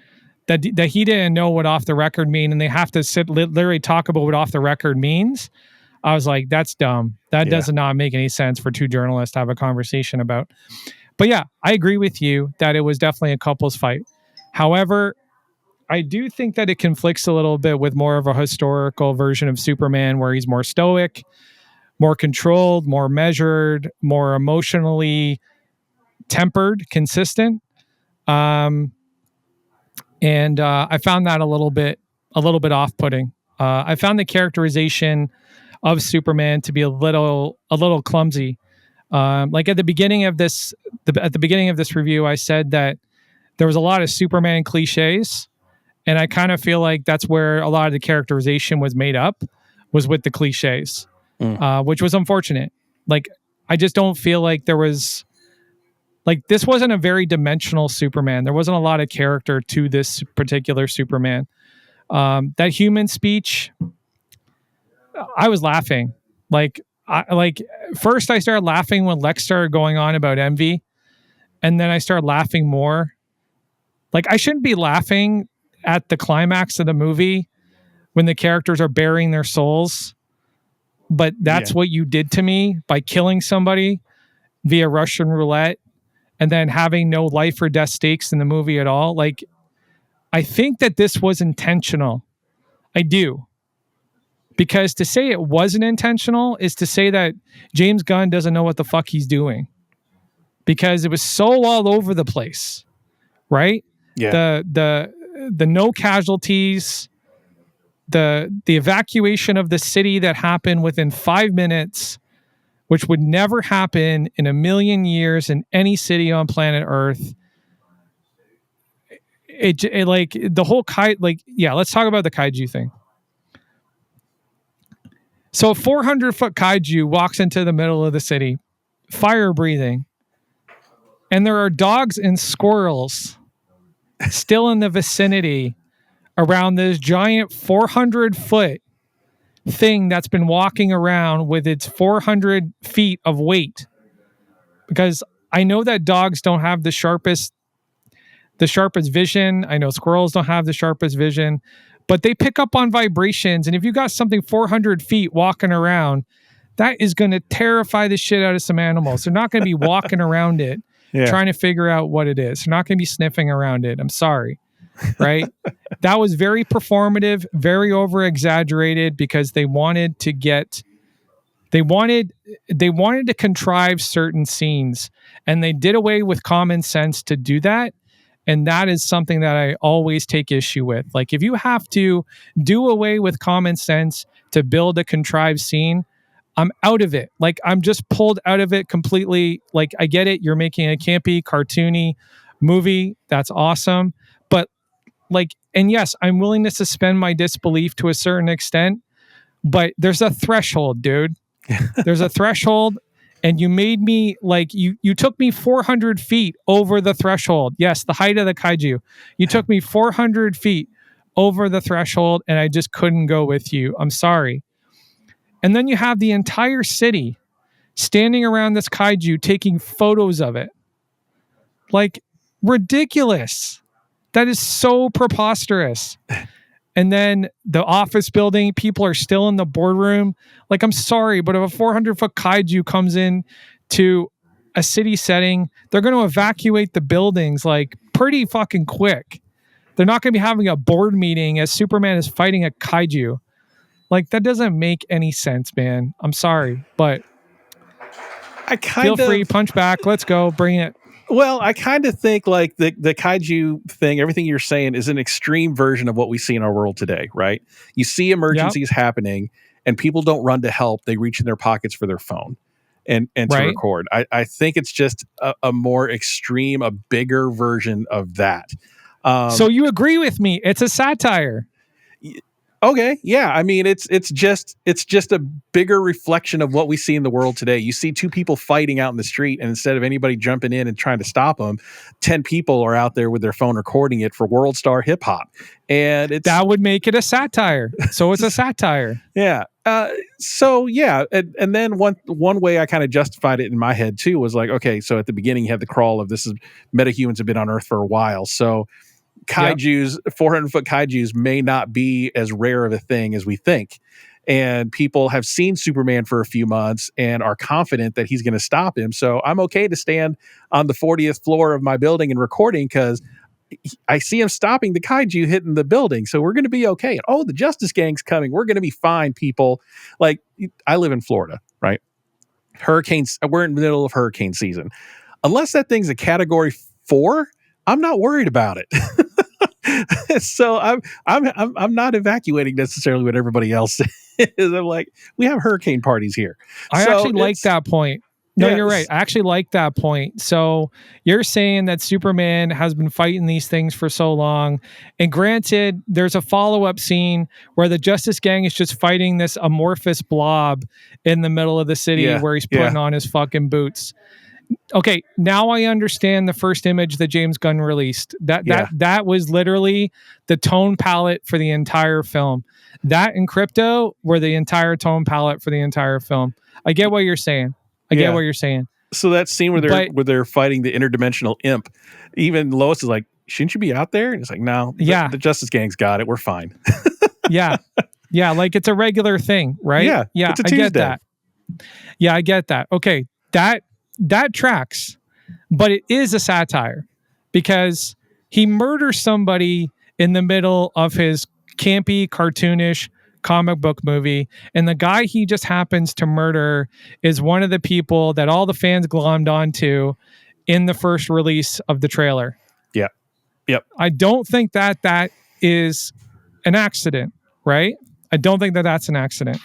that he didn't know what off the record mean, and they have to literally talk about what off the record means, I was like, that's dumb. That does not make any sense for two journalists to have a conversation about. But yeah, I agree with you that it was definitely a couples fight. However, I do think that it conflicts a little bit with more of a historical version of Superman, where he's more stoic, more controlled, more measured, more emotionally tempered, consistent. And I found that a little bit off-putting. I found the characterization of Superman to be a little clumsy. Like at the beginning of this review, I said that there was a lot of Superman cliches, and I kind of feel like that's where a lot of the characterization was made up, was with the cliches, which was unfortunate. Like, I just don't feel like there was, like, this wasn't a very dimensional Superman. There wasn't a lot of character to this particular Superman. That human speech, I was laughing. First I started laughing when Lex started going on about envy, and then I started laughing more. Like, I shouldn't be laughing at the climax of the movie when the characters are burying their souls, but that's what you did to me by killing somebody via Russian roulette and then having no life or death stakes in the movie at all. Like, I think that this was intentional. I do. Because to say it wasn't intentional is to say that James Gunn doesn't know what the fuck he's doing. Because it was so all over the place, right? Yeah. The no casualties, the evacuation of the city that happened within 5 minutes, which would never happen in a million years in any city on planet Earth. It like the whole let's talk about the kaiju thing. So a 400-foot kaiju walks into the middle of the city, fire breathing, and there are dogs and squirrels still in the vicinity around this giant 400-foot thing that's been walking around with its 400 feet of weight. Because I know that dogs don't have the sharpest vision. I know squirrels don't have the sharpest vision, but they pick up on vibrations. And if you got something 400 feet walking around, that is going to terrify the shit out of some animals. They're not going to be walking around it trying to figure out what it is. They're not going to be sniffing around it. I'm sorry. Right? That was very performative, very over exaggerated, because they wanted to contrive certain scenes, and they did away with common sense to do that. And that is something that I always take issue with. Like, if you have to do away with common sense to build a contrived scene, I'm out of it. Like, I'm just pulled out of it completely. Like, I get it. You're making a campy, cartoony movie. That's awesome. But and yes, I'm willing to suspend my disbelief to a certain extent, but there's a threshold, dude. There's a threshold. and you made me like you took me 400 feet over the threshold. Yes, the height of the kaiju. You took me 400 feet over the threshold, and I just couldn't go with you. I'm sorry. And then you have the entire city standing around this kaiju taking photos of it. Like, ridiculous. That is so preposterous. And then the office building, people are still in the boardroom. Like, I'm sorry, but if a 400-foot kaiju comes in to a city setting, they're going to evacuate the buildings like pretty fucking quick. They're not going to be having a board meeting as Superman is fighting a kaiju. Like, that doesn't make any sense, man. I'm sorry, but feel free, punch back. Let's go, bring it. Well, I kind of think like the kaiju thing, everything you're saying is an extreme version of what we see in our world today, right? You see emergencies happening and people don't run to help. They reach in their pockets for their phone and to record. I think it's just a more extreme, a bigger version of that. So you agree with me? It's a satire. Okay, yeah. I mean, it's just a bigger reflection of what we see in the world today. You see two people fighting out in the street, and instead of anybody jumping in and trying to stop them, 10 people are out there with their phone recording it for world star hip hop, and that would make it a satire. So it's a satire. Yeah. So yeah, and then one way I kind of justified it in my head too was like, okay, so at the beginning you had the crawl of this is metahumans have been on Earth for a while, so kaijus, 400-foot kaijus may not be as rare of a thing as we think. And people have seen Superman for a few months and are confident that he's going to stop him. So I'm okay to stand on the 40th floor of my building and recording because I see him stopping the kaiju hitting the building. So we're going to be okay. And, oh, the Justice Gang's coming. We're going to be fine, people. Like, I live in Florida, right? Hurricanes. We're in the middle of hurricane season. Unless that thing's a category 4, I'm not worried about it. So I'm not evacuating necessarily what everybody else is. I'm like, we have hurricane parties here. I actually like that point. No, you're right. I actually like that point. So you're saying that Superman has been fighting these things for so long. And granted, there's a follow-up scene where the Justice Gang is just fighting this amorphous blob in the middle of the city where he's putting on his fucking boots. Okay, now I understand the first image that James Gunn released. That was literally the tone palette for the entire film. That and Krypto were the entire tone palette for the entire film. I get what you're saying. I get what you're saying. So that scene where they're fighting the interdimensional imp, even Lois is like, "Shouldn't you be out there?" And it's like, "No, the Justice Gang's got it. We're fine." Yeah, like it's a regular thing, right? Yeah. It's a Tuesday. I get that. Yeah, I get that. Okay, that tracks, but it is a satire because he murders somebody in the middle of his campy, cartoonish comic book movie, and the guy he just happens to murder is one of the people that all the fans glommed onto in the first release of the trailer. Yep. I don't think that is an accident, right? I don't think that's an accident.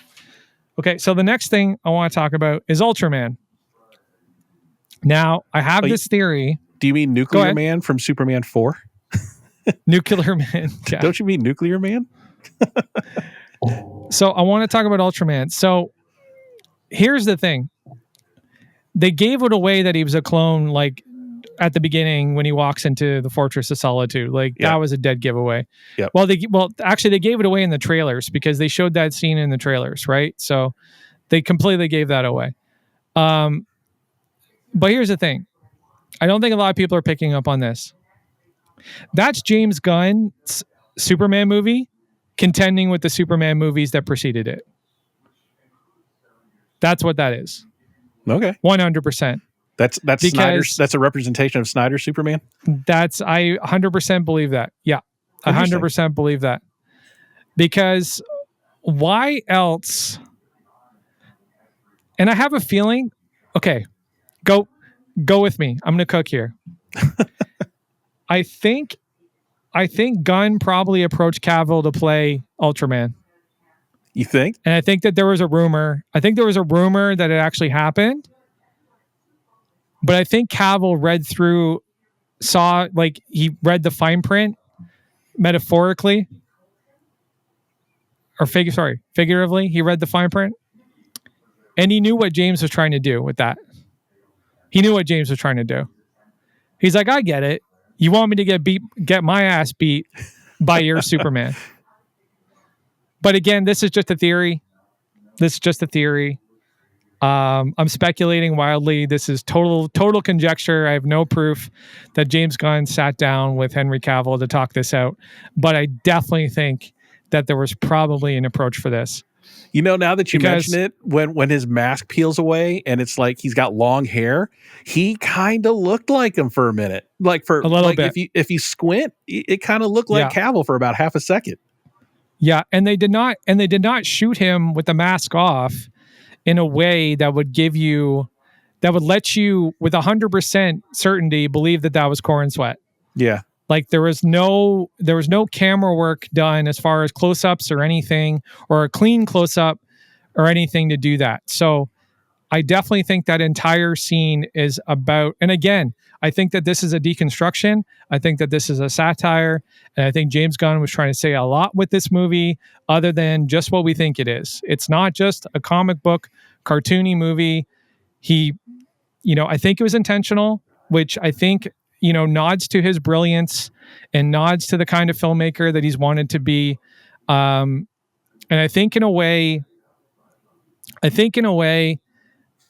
Okay, so the next thing I want to talk about is Ultraman. Now, I have this theory. Do you mean Nuclear Man from Superman 4? Nuclear Man. Yeah. Don't you mean Nuclear Man? So I want to talk about Ultraman. So here's the thing. They gave it away that he was a clone, like at the beginning when he walks into the Fortress of Solitude. Like that was a dead giveaway. Yep. Well, actually they gave it away in the trailers because they showed that scene in the trailers, right? So they completely gave that away. But here's the thing. I don't think a lot of people are picking up on this. That's James Gunn's Superman movie contending with the Superman movies that preceded it. That's what that is. Okay. 100%. That's Snyder's. That's a representation of Snyder's Superman? I 100% believe that. Yeah. 100% believe that. Because why else? And I have a feeling, okay, go with me. I'm going to cook here. I think Gunn probably approached Cavill to play Ultraman. You think? And I think that there was a rumor. I think there was a rumor that it actually happened. But I think Cavill he read the fine print metaphorically. Figuratively. He read the fine print. And he knew what James was trying to do with that. He knew what James was trying to do. He's like, I get it. You want me to get my ass beat by your Superman. But again, this is just a theory. I'm speculating wildly. This is total conjecture. I have no proof that James Gunn sat down with Henry Cavill to talk this out. But I definitely think that there was probably an approach for this. You know, now that you mention it, when his mask peels away and it's like he's got long hair, he kind of looked like him for a minute. Like for a little bit. If you squint, it kind of looked like Cavill for about half a second. Yeah, and they did not shoot him with the mask off in a way that would let you with 100% certainty believe that was Corrin Sweat. Yeah. Like there was no camera work done as far as close-ups or anything, or a clean close-up or anything to do that. So I definitely think that entire scene is about, and again, I think that this is a deconstruction. I think that this is a satire. And I think James Gunn was trying to say a lot with this movie other than just what we think it is. It's not just a comic book, cartoony movie. I think it was intentional, which I think, nods to his brilliance and nods to the kind of filmmaker that he's wanted to be. And I think in a way,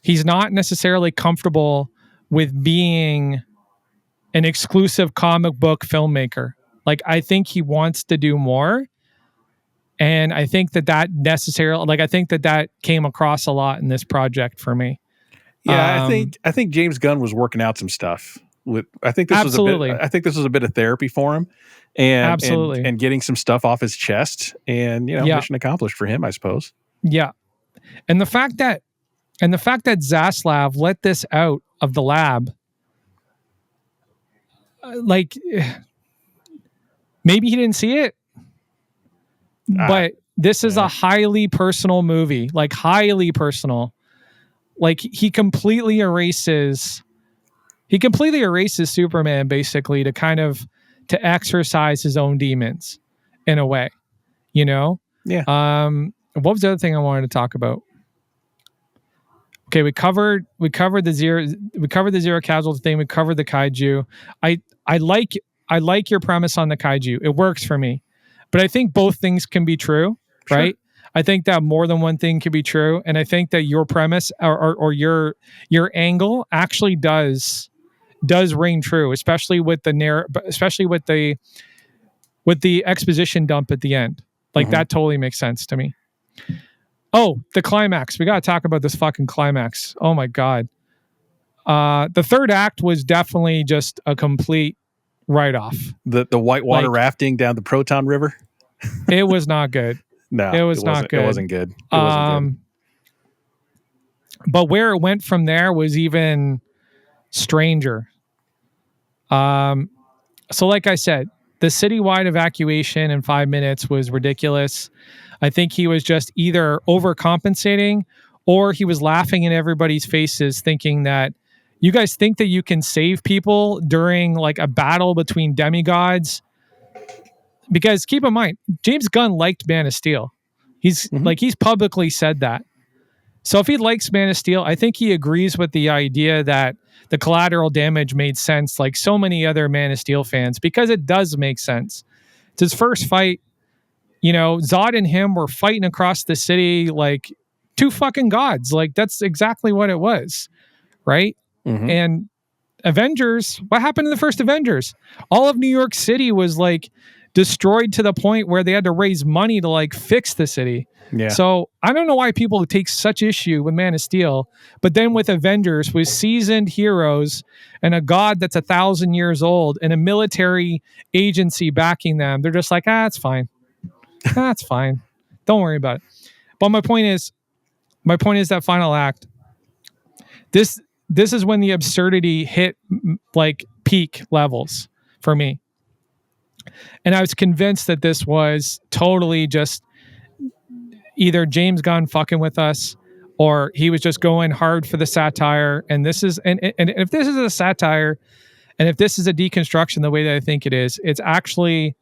he's not necessarily comfortable with being an exclusive comic book filmmaker. Like, I think he wants to do more. And I think I think that came across a lot in this project for me. Yeah, I think James Gunn was working out some stuff. I think this was a bit of therapy for him, and getting some stuff off his chest, and mission accomplished for him, I suppose. Yeah, and the fact that Zaslav let this out of the lab, like maybe he didn't see it, but this is a highly personal movie, like highly personal. Like he completely erases Superman basically to exercise his own demons in a way, Yeah. What was the other thing I wanted to talk about? Okay, we covered the zero casualty thing. We covered the kaiju. I like your premise on the kaiju. It works for me, but I think both things can be true, sure. Right? I think that more than one thing can be true, and I think that your premise or your angle actually does ring true, especially with the exposition dump at the end. Like that totally makes sense to me. Oh, the climax. We got to talk about this fucking climax. Oh my God. The third act was definitely just a complete write-off. The whitewater rafting down the Proton River. It was not good. No, it was not good. It wasn't good. It wasn't good. But where it went from there was even stranger. So like I said, the citywide evacuation in 5 minutes was ridiculous. I think he was just either overcompensating or he was laughing in everybody's faces thinking that you guys think that you can save people during like a battle between demigods. Because keep in mind, James Gunn liked Man of Steel. He's publicly said that. So if he likes Man of Steel, I think he agrees with the idea that the collateral damage made sense, like so many other Man of Steel fans, because it does make sense. It's his first fight. Zod and him were fighting across the city like two fucking gods. Like that's exactly what it was, right? Mm-hmm. And Avengers, what happened in the first Avengers? All of New York City was like destroyed to the point where they had to raise money to like fix the city. Yeah. So I don't know why people take such issue with Man of Steel, but then with Avengers, with seasoned heroes and a god that's 1,000 years old and a military agency backing them, they're just like, it's fine. That's fine. Don't worry about it. But my point is that final act. This is when the absurdity hit like peak levels for me. And I was convinced that this was totally just either James Gunn fucking with us or he was just going hard for the satire. And this is, and if this is a satire and if this is a deconstruction the way that I think it is, it's actually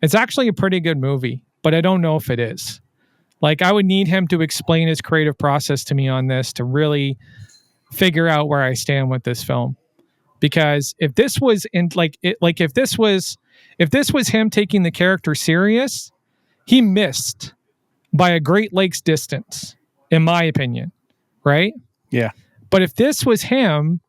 a pretty good movie, but I don't know if it is. Like I would need him to explain his creative process to me on this to really figure out where I stand with this film. Because if this was if this was him taking the character serious, he missed by a Great Lakes distance, in my opinion, right? Yeah. But if this was him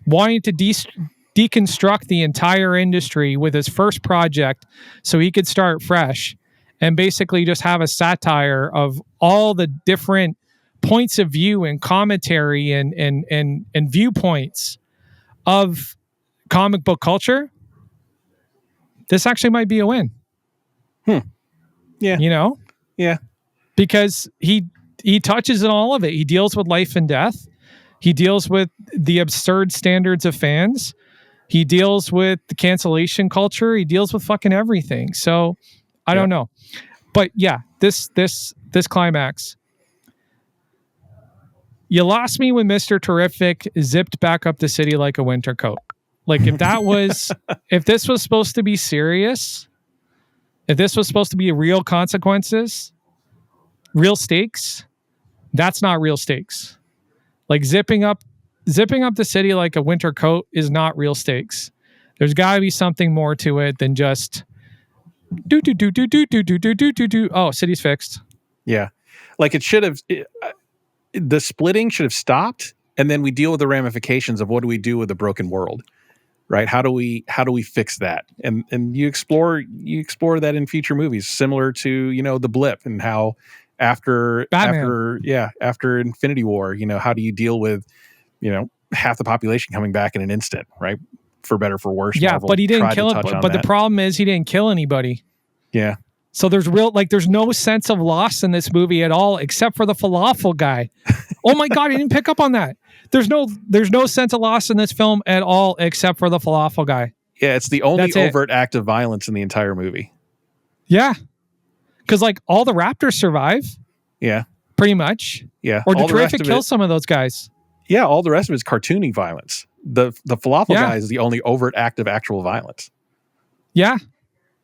wanting to deconstruct the entire industry with his first project so he could start fresh and basically just have a satire of all the different points of view and commentary and viewpoints of comic book culture, this actually might be a win. Yeah. You know? Yeah. Because he touches on all of it. He deals with life and death. He deals with the absurd standards of fans. He deals with the cancellation culture. He deals with fucking everything. So I don't know. But yeah, this climax. You lost me when Mr. Terrific zipped back up the city like a winter coat. Like if this was supposed to be serious, if this was supposed to be real consequences, real stakes, that's not real stakes. Like zipping up the city like a winter coat is not real stakes. There's got to be something more to it than just do. Oh, city's fixed. Yeah. Like it should have, the splitting should have stopped, and then we deal with the ramifications of what do we do with the broken world, right? How do we fix that? And you explore that in future movies, similar to, you know, The Blip, and how after Infinity War, you know, how do you deal with, you know, half the population coming back in an instant, right? For better, for worse. Yeah, Marvel but he didn't kill it. But the that. problem is he didn't kill anybody. Yeah. So there's no sense of loss in this movie at all, except for the falafel guy. Oh my God, I didn't pick up on that. There's no sense of loss in this film at all, except for the falafel guy. Yeah, it's the only overt act of violence in the entire movie. Yeah. Because like all the raptors survive. Yeah. Pretty much. Yeah. Or did Terrific kill some of those guys? Yeah, all the rest of it is cartoony violence. The falafel guy is the only overt act of actual violence. Yeah.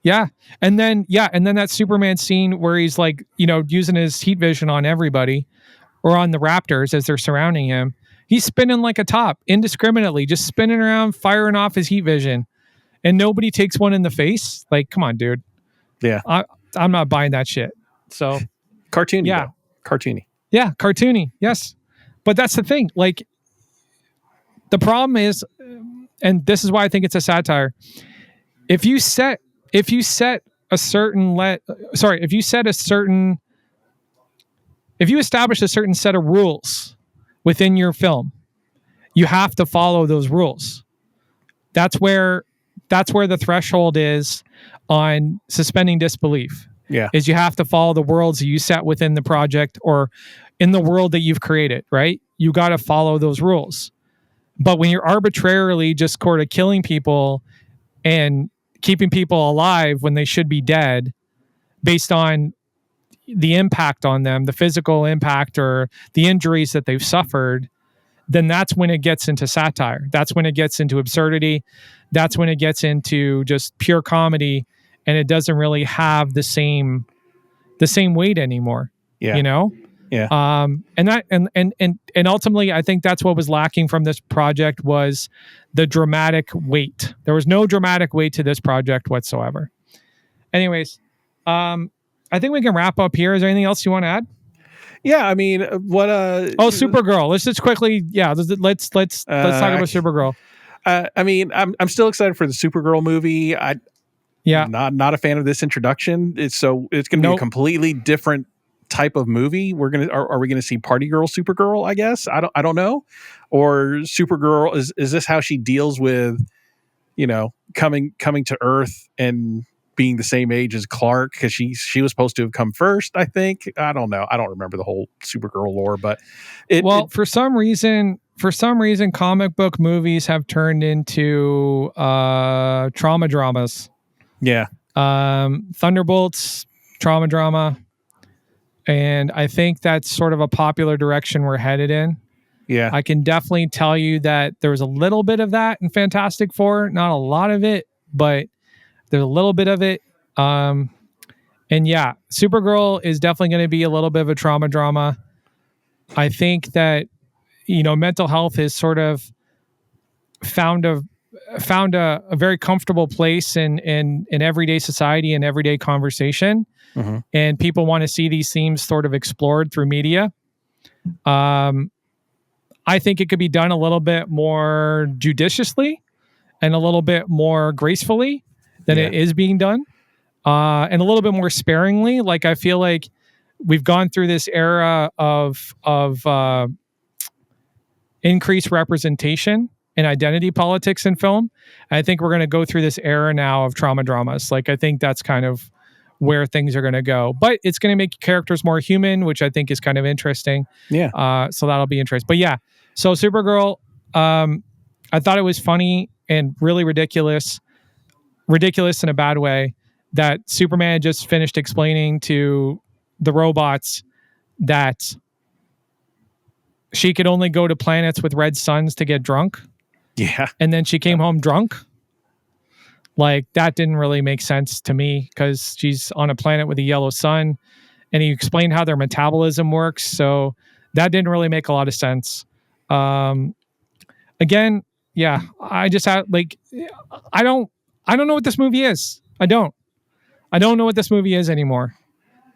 Yeah. And then that Superman scene where he's like, you know, using his heat vision on everybody or on the raptors as they're surrounding him. He's spinning like a top indiscriminately, just spinning around, firing off his heat vision, and nobody takes one in the face. Like, come on, dude. Yeah. I'm not buying that shit. So cartoony. Yeah. Though. Cartoony. Yeah. Cartoony. Yes. But that's the thing. Like, the problem is, and this is why I think it's a satire. If you establish a certain set of rules within your film, you have to follow those rules. That's where the threshold is on suspending disbelief. Yeah. Is you have to follow the worlds that you set within the project or in the world that you've created, right? You got to follow those rules. But when you're arbitrarily just sort of killing people and keeping people alive when they should be dead based on the impact on them, the physical impact or the injuries that they've suffered, then that's when it gets into satire. That's when it gets into absurdity. That's when it gets into just pure comedy, and it doesn't really have the same weight anymore. Yeah. You know? Yeah. And ultimately, I think that's what was lacking from this project was the dramatic weight. There was no dramatic weight to this project whatsoever. Anyways, I think we can wrap up here. Is there anything else you want to add? Yeah, I mean, what? Supergirl. Let's just quickly. Yeah, let's talk about Supergirl. I mean, I'm still excited for the Supergirl movie. Not a fan of this introduction. It's going to be a completely different type of movie. Are we gonna see Party Girl Supergirl? I guess I don't know. Or Supergirl is this how she deals with, you know, coming to Earth and being the same age as Clark, because she was supposed to have come first, I think. I don't know. I don't remember the whole Supergirl lore, but for some reason, comic book movies have turned into trauma dramas. Yeah. Thunderbolts, trauma drama. And I think that's sort of a popular direction we're headed in. Yeah. I can definitely tell you that there was a little bit of that in Fantastic Four. Not a lot of it, but there's a little bit of it. And yeah, Supergirl is definitely going to be a little bit of a trauma drama. I think that mental health has sort of found a very comfortable place in everyday society and everyday conversation. Mm-hmm. And people want to see these themes sort of explored through media. I think it could be done a little bit more judiciously and a little bit more gracefully than it is being done, and a little bit more sparingly. Like, I feel like we've gone through this era of increased representation and identity politics in film. And I think we're going to go through this era now of trauma dramas. Like, I think that's kind of where things are going to go, but it's going to make characters more human, which I think is kind of interesting. Yeah. So that'll be interesting. But yeah, so Supergirl, I thought it was funny and really ridiculous in a bad way, that Superman just finished explaining to the robots that she could only go to planets with red suns to get drunk. Yeah. And then she came home drunk. Like, that didn't really make sense to me, because she's on a planet with a yellow sun, and he explained how their metabolism works. So that didn't really make a lot of sense. Again, yeah, I just had like, I don't know what this movie is. I don't know what this movie is anymore.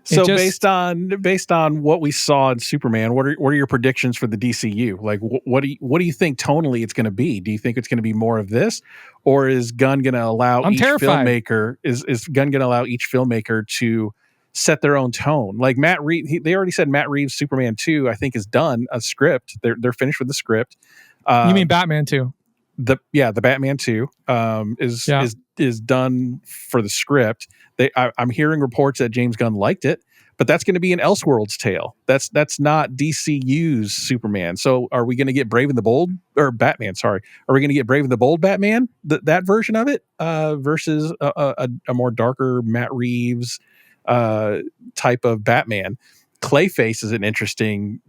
So based on what we saw in Superman, what are your predictions for the DCU? Like, what do you think tonally it's going to be? Do you think it's going to be more of this, or is Gunn going to allow Gunn going to allow each filmmaker to set their own tone? Like Matt Reeves, they already said Matt Reeves' Superman 2, I think, is done a script. They're finished with the script. You mean Batman 2? The Batman 2 is done for the script. I'm hearing reports that James Gunn liked it, but that's going to be an Elseworlds tale. That's not DCU's Superman. So are we going to get Brave and the Bold, or Batman? Sorry, are we going to get Brave and the Bold Batman? That version of it versus a more darker Matt Reeves type of Batman. Clayface is an interesting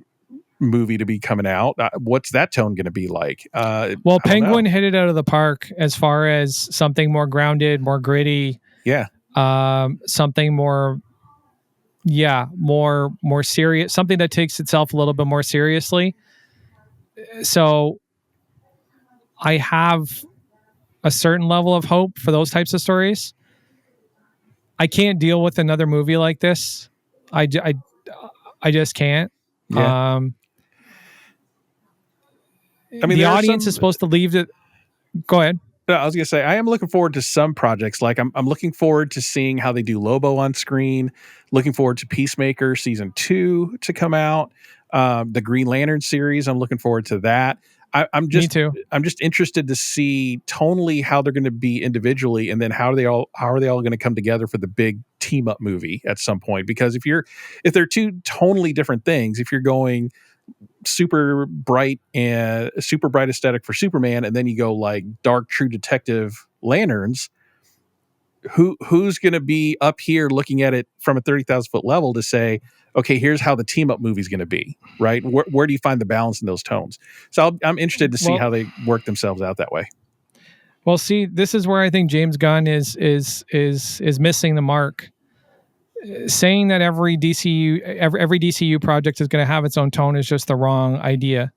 movie to be coming out. What's that tone going to be like? Well, Penguin hit it out of the park as far as something more grounded, more gritty. Yeah. Something more serious, something that takes itself a little bit more seriously. So I have a certain level of hope for those types of stories. I can't deal with another movie like this. I just can't. Yeah. I mean, the audience is supposed to leave it. Go ahead. I was going to say, I am looking forward to some projects. Like I'm looking forward to seeing how they do Lobo on screen. Looking forward to Peacemaker season 2 to come out. The Green Lantern series, I'm looking forward to that. Me too. I'm just interested to see tonally how they're going to be individually, and then how are they all going to come together for the big team up movie at some point? Because if they're two totally different things, if you're going super bright aesthetic for Superman, and then you go like dark True Detective Lanterns, who's going to be up here looking at it from a 30,000 foot level to say, okay, here's how the team up movie is going to be, right? Where do you find the balance in those tones? So I'm interested to see how they work themselves out that way. Well, see, this is where I think James Gunn is missing the mark. Saying that every DCU project is going to have its own tone is just the wrong idea.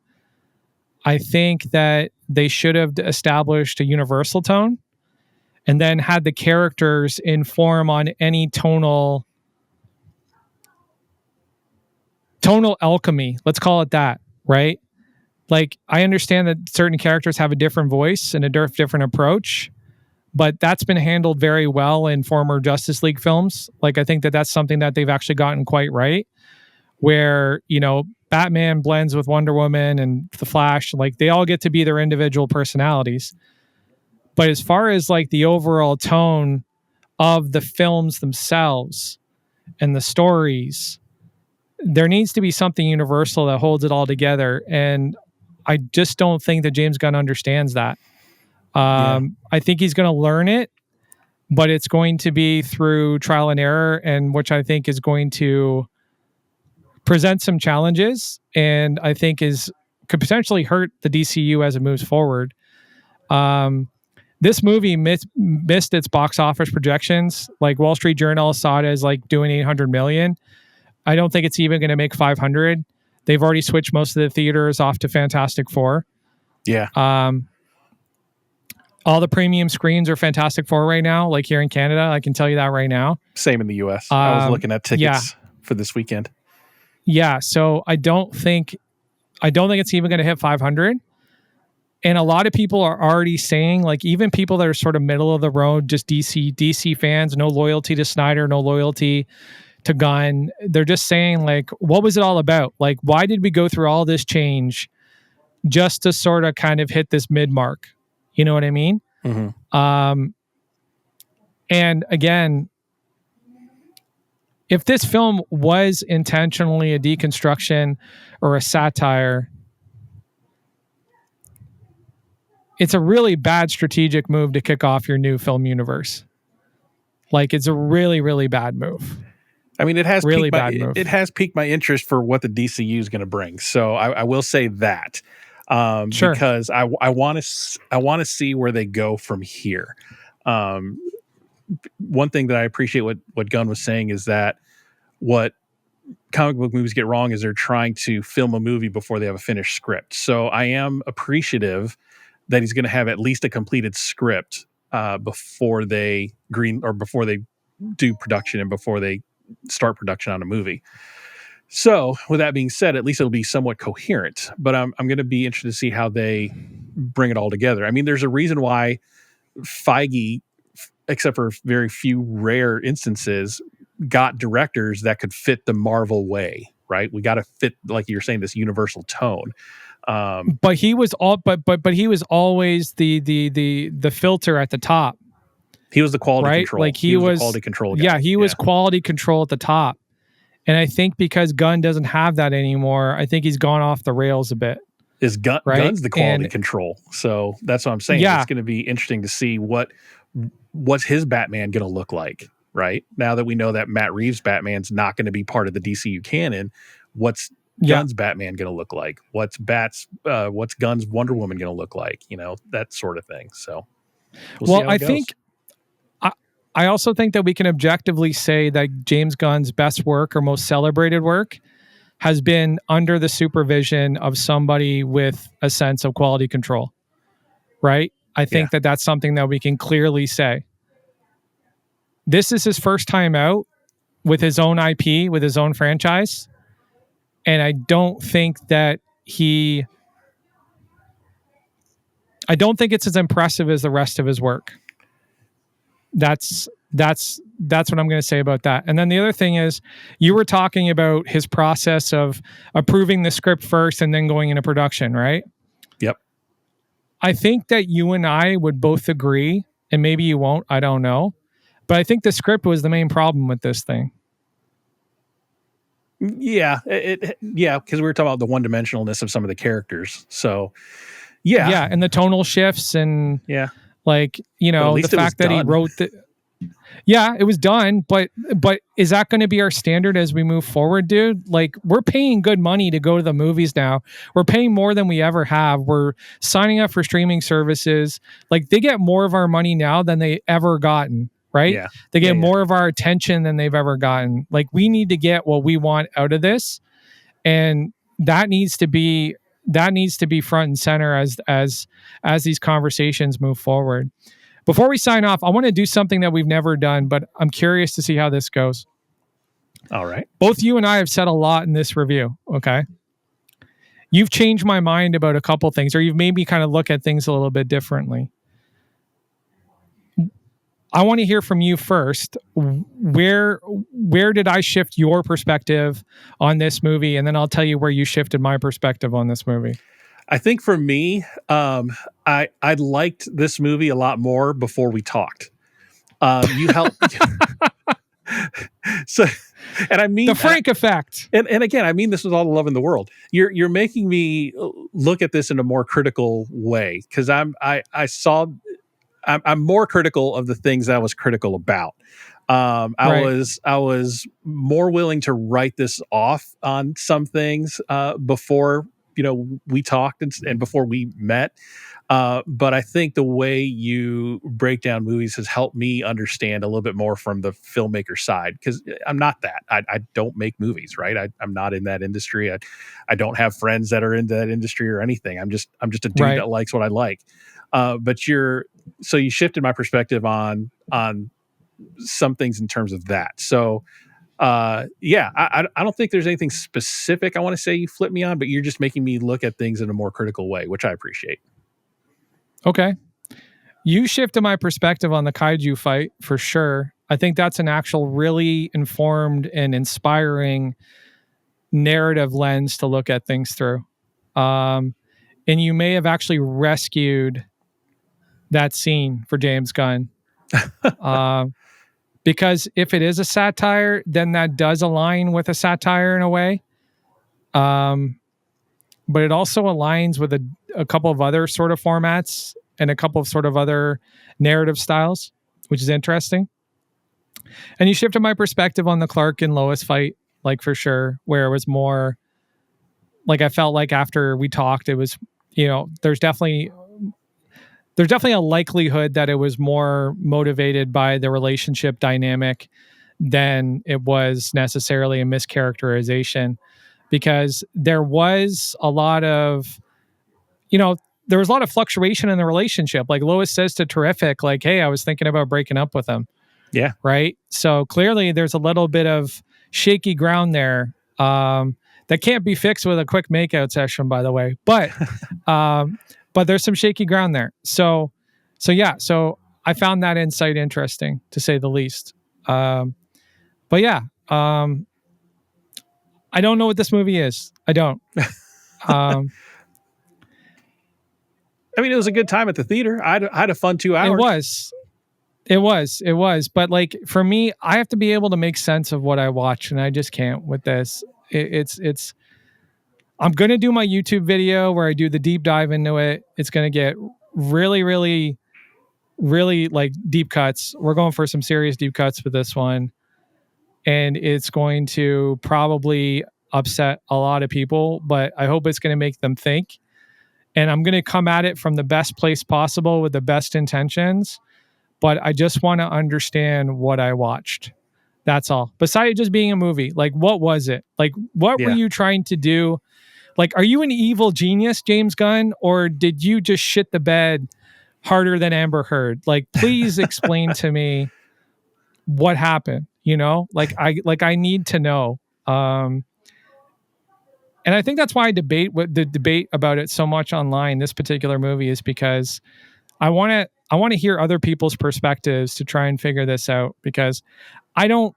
I think that they should have established a universal tone, and then had the characters inform on any tonal alchemy. Let's call it that, right? Like, I understand that certain characters have a different voice and a different approach, but that's been handled very well in former Justice League films. Like, I think that that's something that they've actually gotten quite right, where, Batman blends with Wonder Woman and the Flash, like they all get to be their individual personalities. But as far as like the overall tone of the films themselves and the stories, there needs to be something universal that holds it all together. And I just don't think that James Gunn understands that. I think he's going to learn it, but it's going to be through trial and error, and which I think is going to present some challenges, and I think could potentially hurt the DCU as it moves forward. This movie missed its box office projections. Like, Wall Street Journal saw it as like doing 800 million. I don't think it's even going to make 500. They've already switched most of the theaters off to Fantastic Four. Yeah. All the premium screens are Fantastic Four right now, like here in Canada. I can tell you that right now. Same in the US. I was looking at tickets for this weekend. Yeah. So I don't think it's even going to hit 500. And a lot of people are already saying, like, even people that are sort of middle of the road, just DC fans, no loyalty to Snyder, no loyalty to Gunn. They're just saying, like, what was it all about? Like, why did we go through all this change just to sort of kind of hit this mid mark? You know what I mean? Mm-hmm. And again, if this film was intentionally a deconstruction or a satire, it's a really bad strategic move to kick off your new film universe. Like, it's a really, really bad move. I mean, it has really piqued bad move. It has piqued my interest for what the DCU is going to bring. So I will say that Sure. because I want to see where they go from here. One thing that I appreciate what Gunn was saying is that what comic book movies get wrong is they're trying to film a movie before they have a finished script. So I am appreciative that he's going to have at least a completed script before they do production and before they start production on a movie. So with that being said, at least it'll be somewhat coherent, but I'm going to be interested to see how they bring it all together. I mean, there's a reason why Feige, except for very few rare instances, got directors that could fit the Marvel way, right? We got to fit, like you're saying, this universal tone. But he was he was always the filter at the top. He was the quality right? control. Like he was the quality control guy. Yeah, he was quality control at the top. And I think because Gunn doesn't have that anymore, I think he's gone off the rails a bit. Is Gunn's the quality control. So that's what I'm saying. Yeah. It's going to be interesting to see what's his Batman going to look like, right? Now that we know that Matt Reeves' Batman's not going to be part of the DCU canon, what's Gunn's Batman going to look like? What's Gunn's Wonder Woman going to look like? You know, that sort of thing. So we'll see how it goes. I also think that we can objectively say that James Gunn's best work or most celebrated work has been under the supervision of somebody with a sense of quality control, right? I think that that's something that we can clearly say. This is his first time out with his own IP, with his own franchise. And I don't think it's as impressive as the rest of his work. That's what I'm going to say about that. And then the other thing is, you were talking about his process of approving the script first and then going into production, right? Yep. I think that you and I would both agree, and maybe you won't, I don't know, but I think the script was the main problem with this thing. Yeah, because we were talking about the one-dimensionalness of some of the characters. So, yeah, and the tonal shifts and like, you know, the fact that he wrote the. Yeah, it was done, but is that going to be our standard as we move forward, dude? Like, we're paying good money to go to the movies now. We're paying more than we ever have. We're signing up for streaming services. Like, they get more of our money now than they ever gotten, right? Yeah. They get more of our attention than they've ever gotten. Like, we need to get what we want out of this, and that needs to be front and center as these conversations move forward. Before we sign off, I want to do something that we've never done, but I'm curious to see how this goes. All right. Both you and I have said a lot in this review, okay? You've changed my mind about a couple things, or you've made me kind of look at things a little bit differently. I want to hear from you first. Where did I shift your perspective on this movie? And then I'll tell you where you shifted my perspective on this movie. I think for me, I liked this movie a lot more before we talked. You helped. So, and I mean the Frank effect. And again, I mean this with all the love in the world. You're making me look at this in a more critical way, because I'm more critical of the things I was critical about. I was more willing to write this off on some things before we talked and before we met. But I think the way you break down movies has helped me understand a little bit more from the filmmaker side, because I'm not that. I don't make movies, right? I'm not in that industry. I don't have friends that are in that industry or anything. I'm just a dude Right. that likes what I like. But you shifted my perspective on some things in terms of that. So I don't think there's anything specific I want to say you flip me on, but you're just making me look at things in a more critical way, which I appreciate. Okay. You shifted my perspective on the kaiju fight for sure. I think that's an actual really informed and inspiring narrative lens to look at things through. And you may have actually rescued that scene for James Gunn. Because if it is a satire, then that does align with a satire in a way. But it also aligns with a couple of other sort of formats and a couple of sort of other narrative styles, which is interesting. And you shifted my perspective on the Clark and Lois fight, like for sure, where it was more like I felt like after we talked, it was, there's definitely a likelihood that it was more motivated by the relationship dynamic than it was necessarily a mischaracterization, because there was a lot of, there was a lot of fluctuation in the relationship. Like Lois says to Terrific, like, hey, I was thinking about breaking up with him. Yeah. Right. So clearly there's a little bit of shaky ground there that can't be fixed with a quick makeout session, by the way. But there's some shaky ground there. So I found that insight interesting, to say the least. I don't know what this movie is. I don't. I mean, it was a good time at the theater. I had a fun 2 hours. It was. But like for me, I have to be able to make sense of what I watch, and I just can't with this. It's. I'm gonna do my YouTube video where I do the deep dive into it. It's gonna get really, really, really like deep cuts. We're going for some serious deep cuts with this one, and it's going to probably upset a lot of people, but I hope it's going to make them think. And I'm going to come at it from the best place possible with the best intentions, but I just want to understand what I watched. That's all. Besides just being a movie, like what was it? Like what were you trying to do? Like, are you an evil genius, James Gunn, or did you just shit the bed harder than Amber Heard? Like, please explain to me what happened. I need to know. And I think that's why I debate about it so much online. This particular movie is because I want to hear other people's perspectives to try and figure this out, because I don't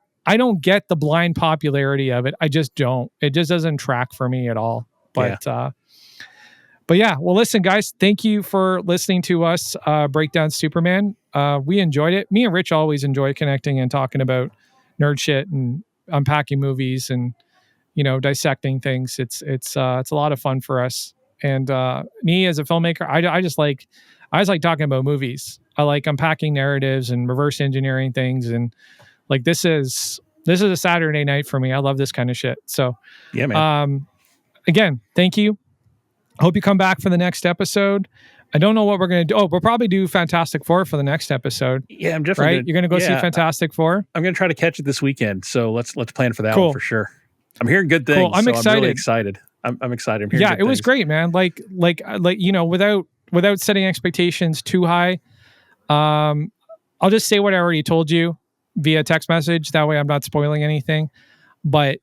get the blind popularity of it. I just don't. It just doesn't track for me at all. But well, listen, guys, thank you for listening to us break down Superman. We enjoyed it. Me and Rich always enjoy connecting and talking about nerd shit and unpacking movies and dissecting things. It's a lot of fun for us. And me as a filmmaker, I just like talking about movies. I like unpacking narratives and reverse engineering things. And like this is a Saturday night for me. I love this kind of shit. So yeah, man. Again, thank you. I hope you come back for the next episode. I don't know what we're going to do. Oh, we'll probably do Fantastic Four for the next episode. Yeah, I'm definitely right. You're going to go see Fantastic Four. I'm going to try to catch it this weekend. So let's plan for that one for sure. I'm hearing good things. Cool. I'm excited. I'm really excited. I'm excited. I'm hearing good it was great, man. Like without setting expectations too high. I'll just say what I already told you via text message. That way I'm not spoiling anything. But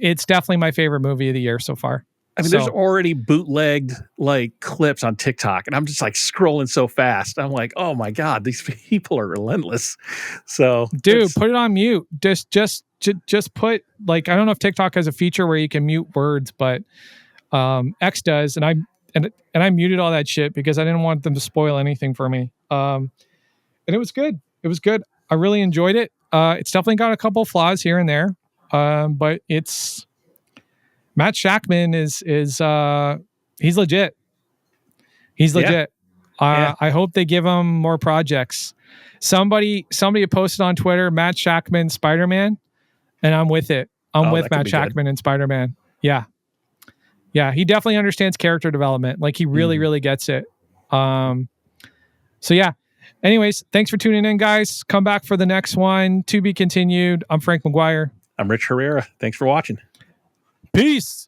it's definitely my favorite movie of the year so far. I mean, there's already bootlegged like clips on TikTok, and I'm just like scrolling so fast. I'm like, oh my God, these people are relentless. So, dude, put it on mute. Just put, like, I don't know if TikTok has a feature where you can mute words, but X does, and I muted all that shit because I didn't want them to spoil anything for me. And it was good. It was good. I really enjoyed it. It's definitely got a couple flaws here and there, but it's Matt Shackman is he's legit. He's legit. I hope they give him more projects. Somebody posted on Twitter, Matt Shackman Spider-Man, and I'm with it. I'm with Matt Shackman and Spider-Man. Yeah. Yeah, he definitely understands character development. Like he really, really gets it. So yeah. Anyways, thanks for tuning in, guys. Come back for the next one. To be continued. I'm Frank McGuire. I'm Rich Herrera. Thanks for watching. Peace.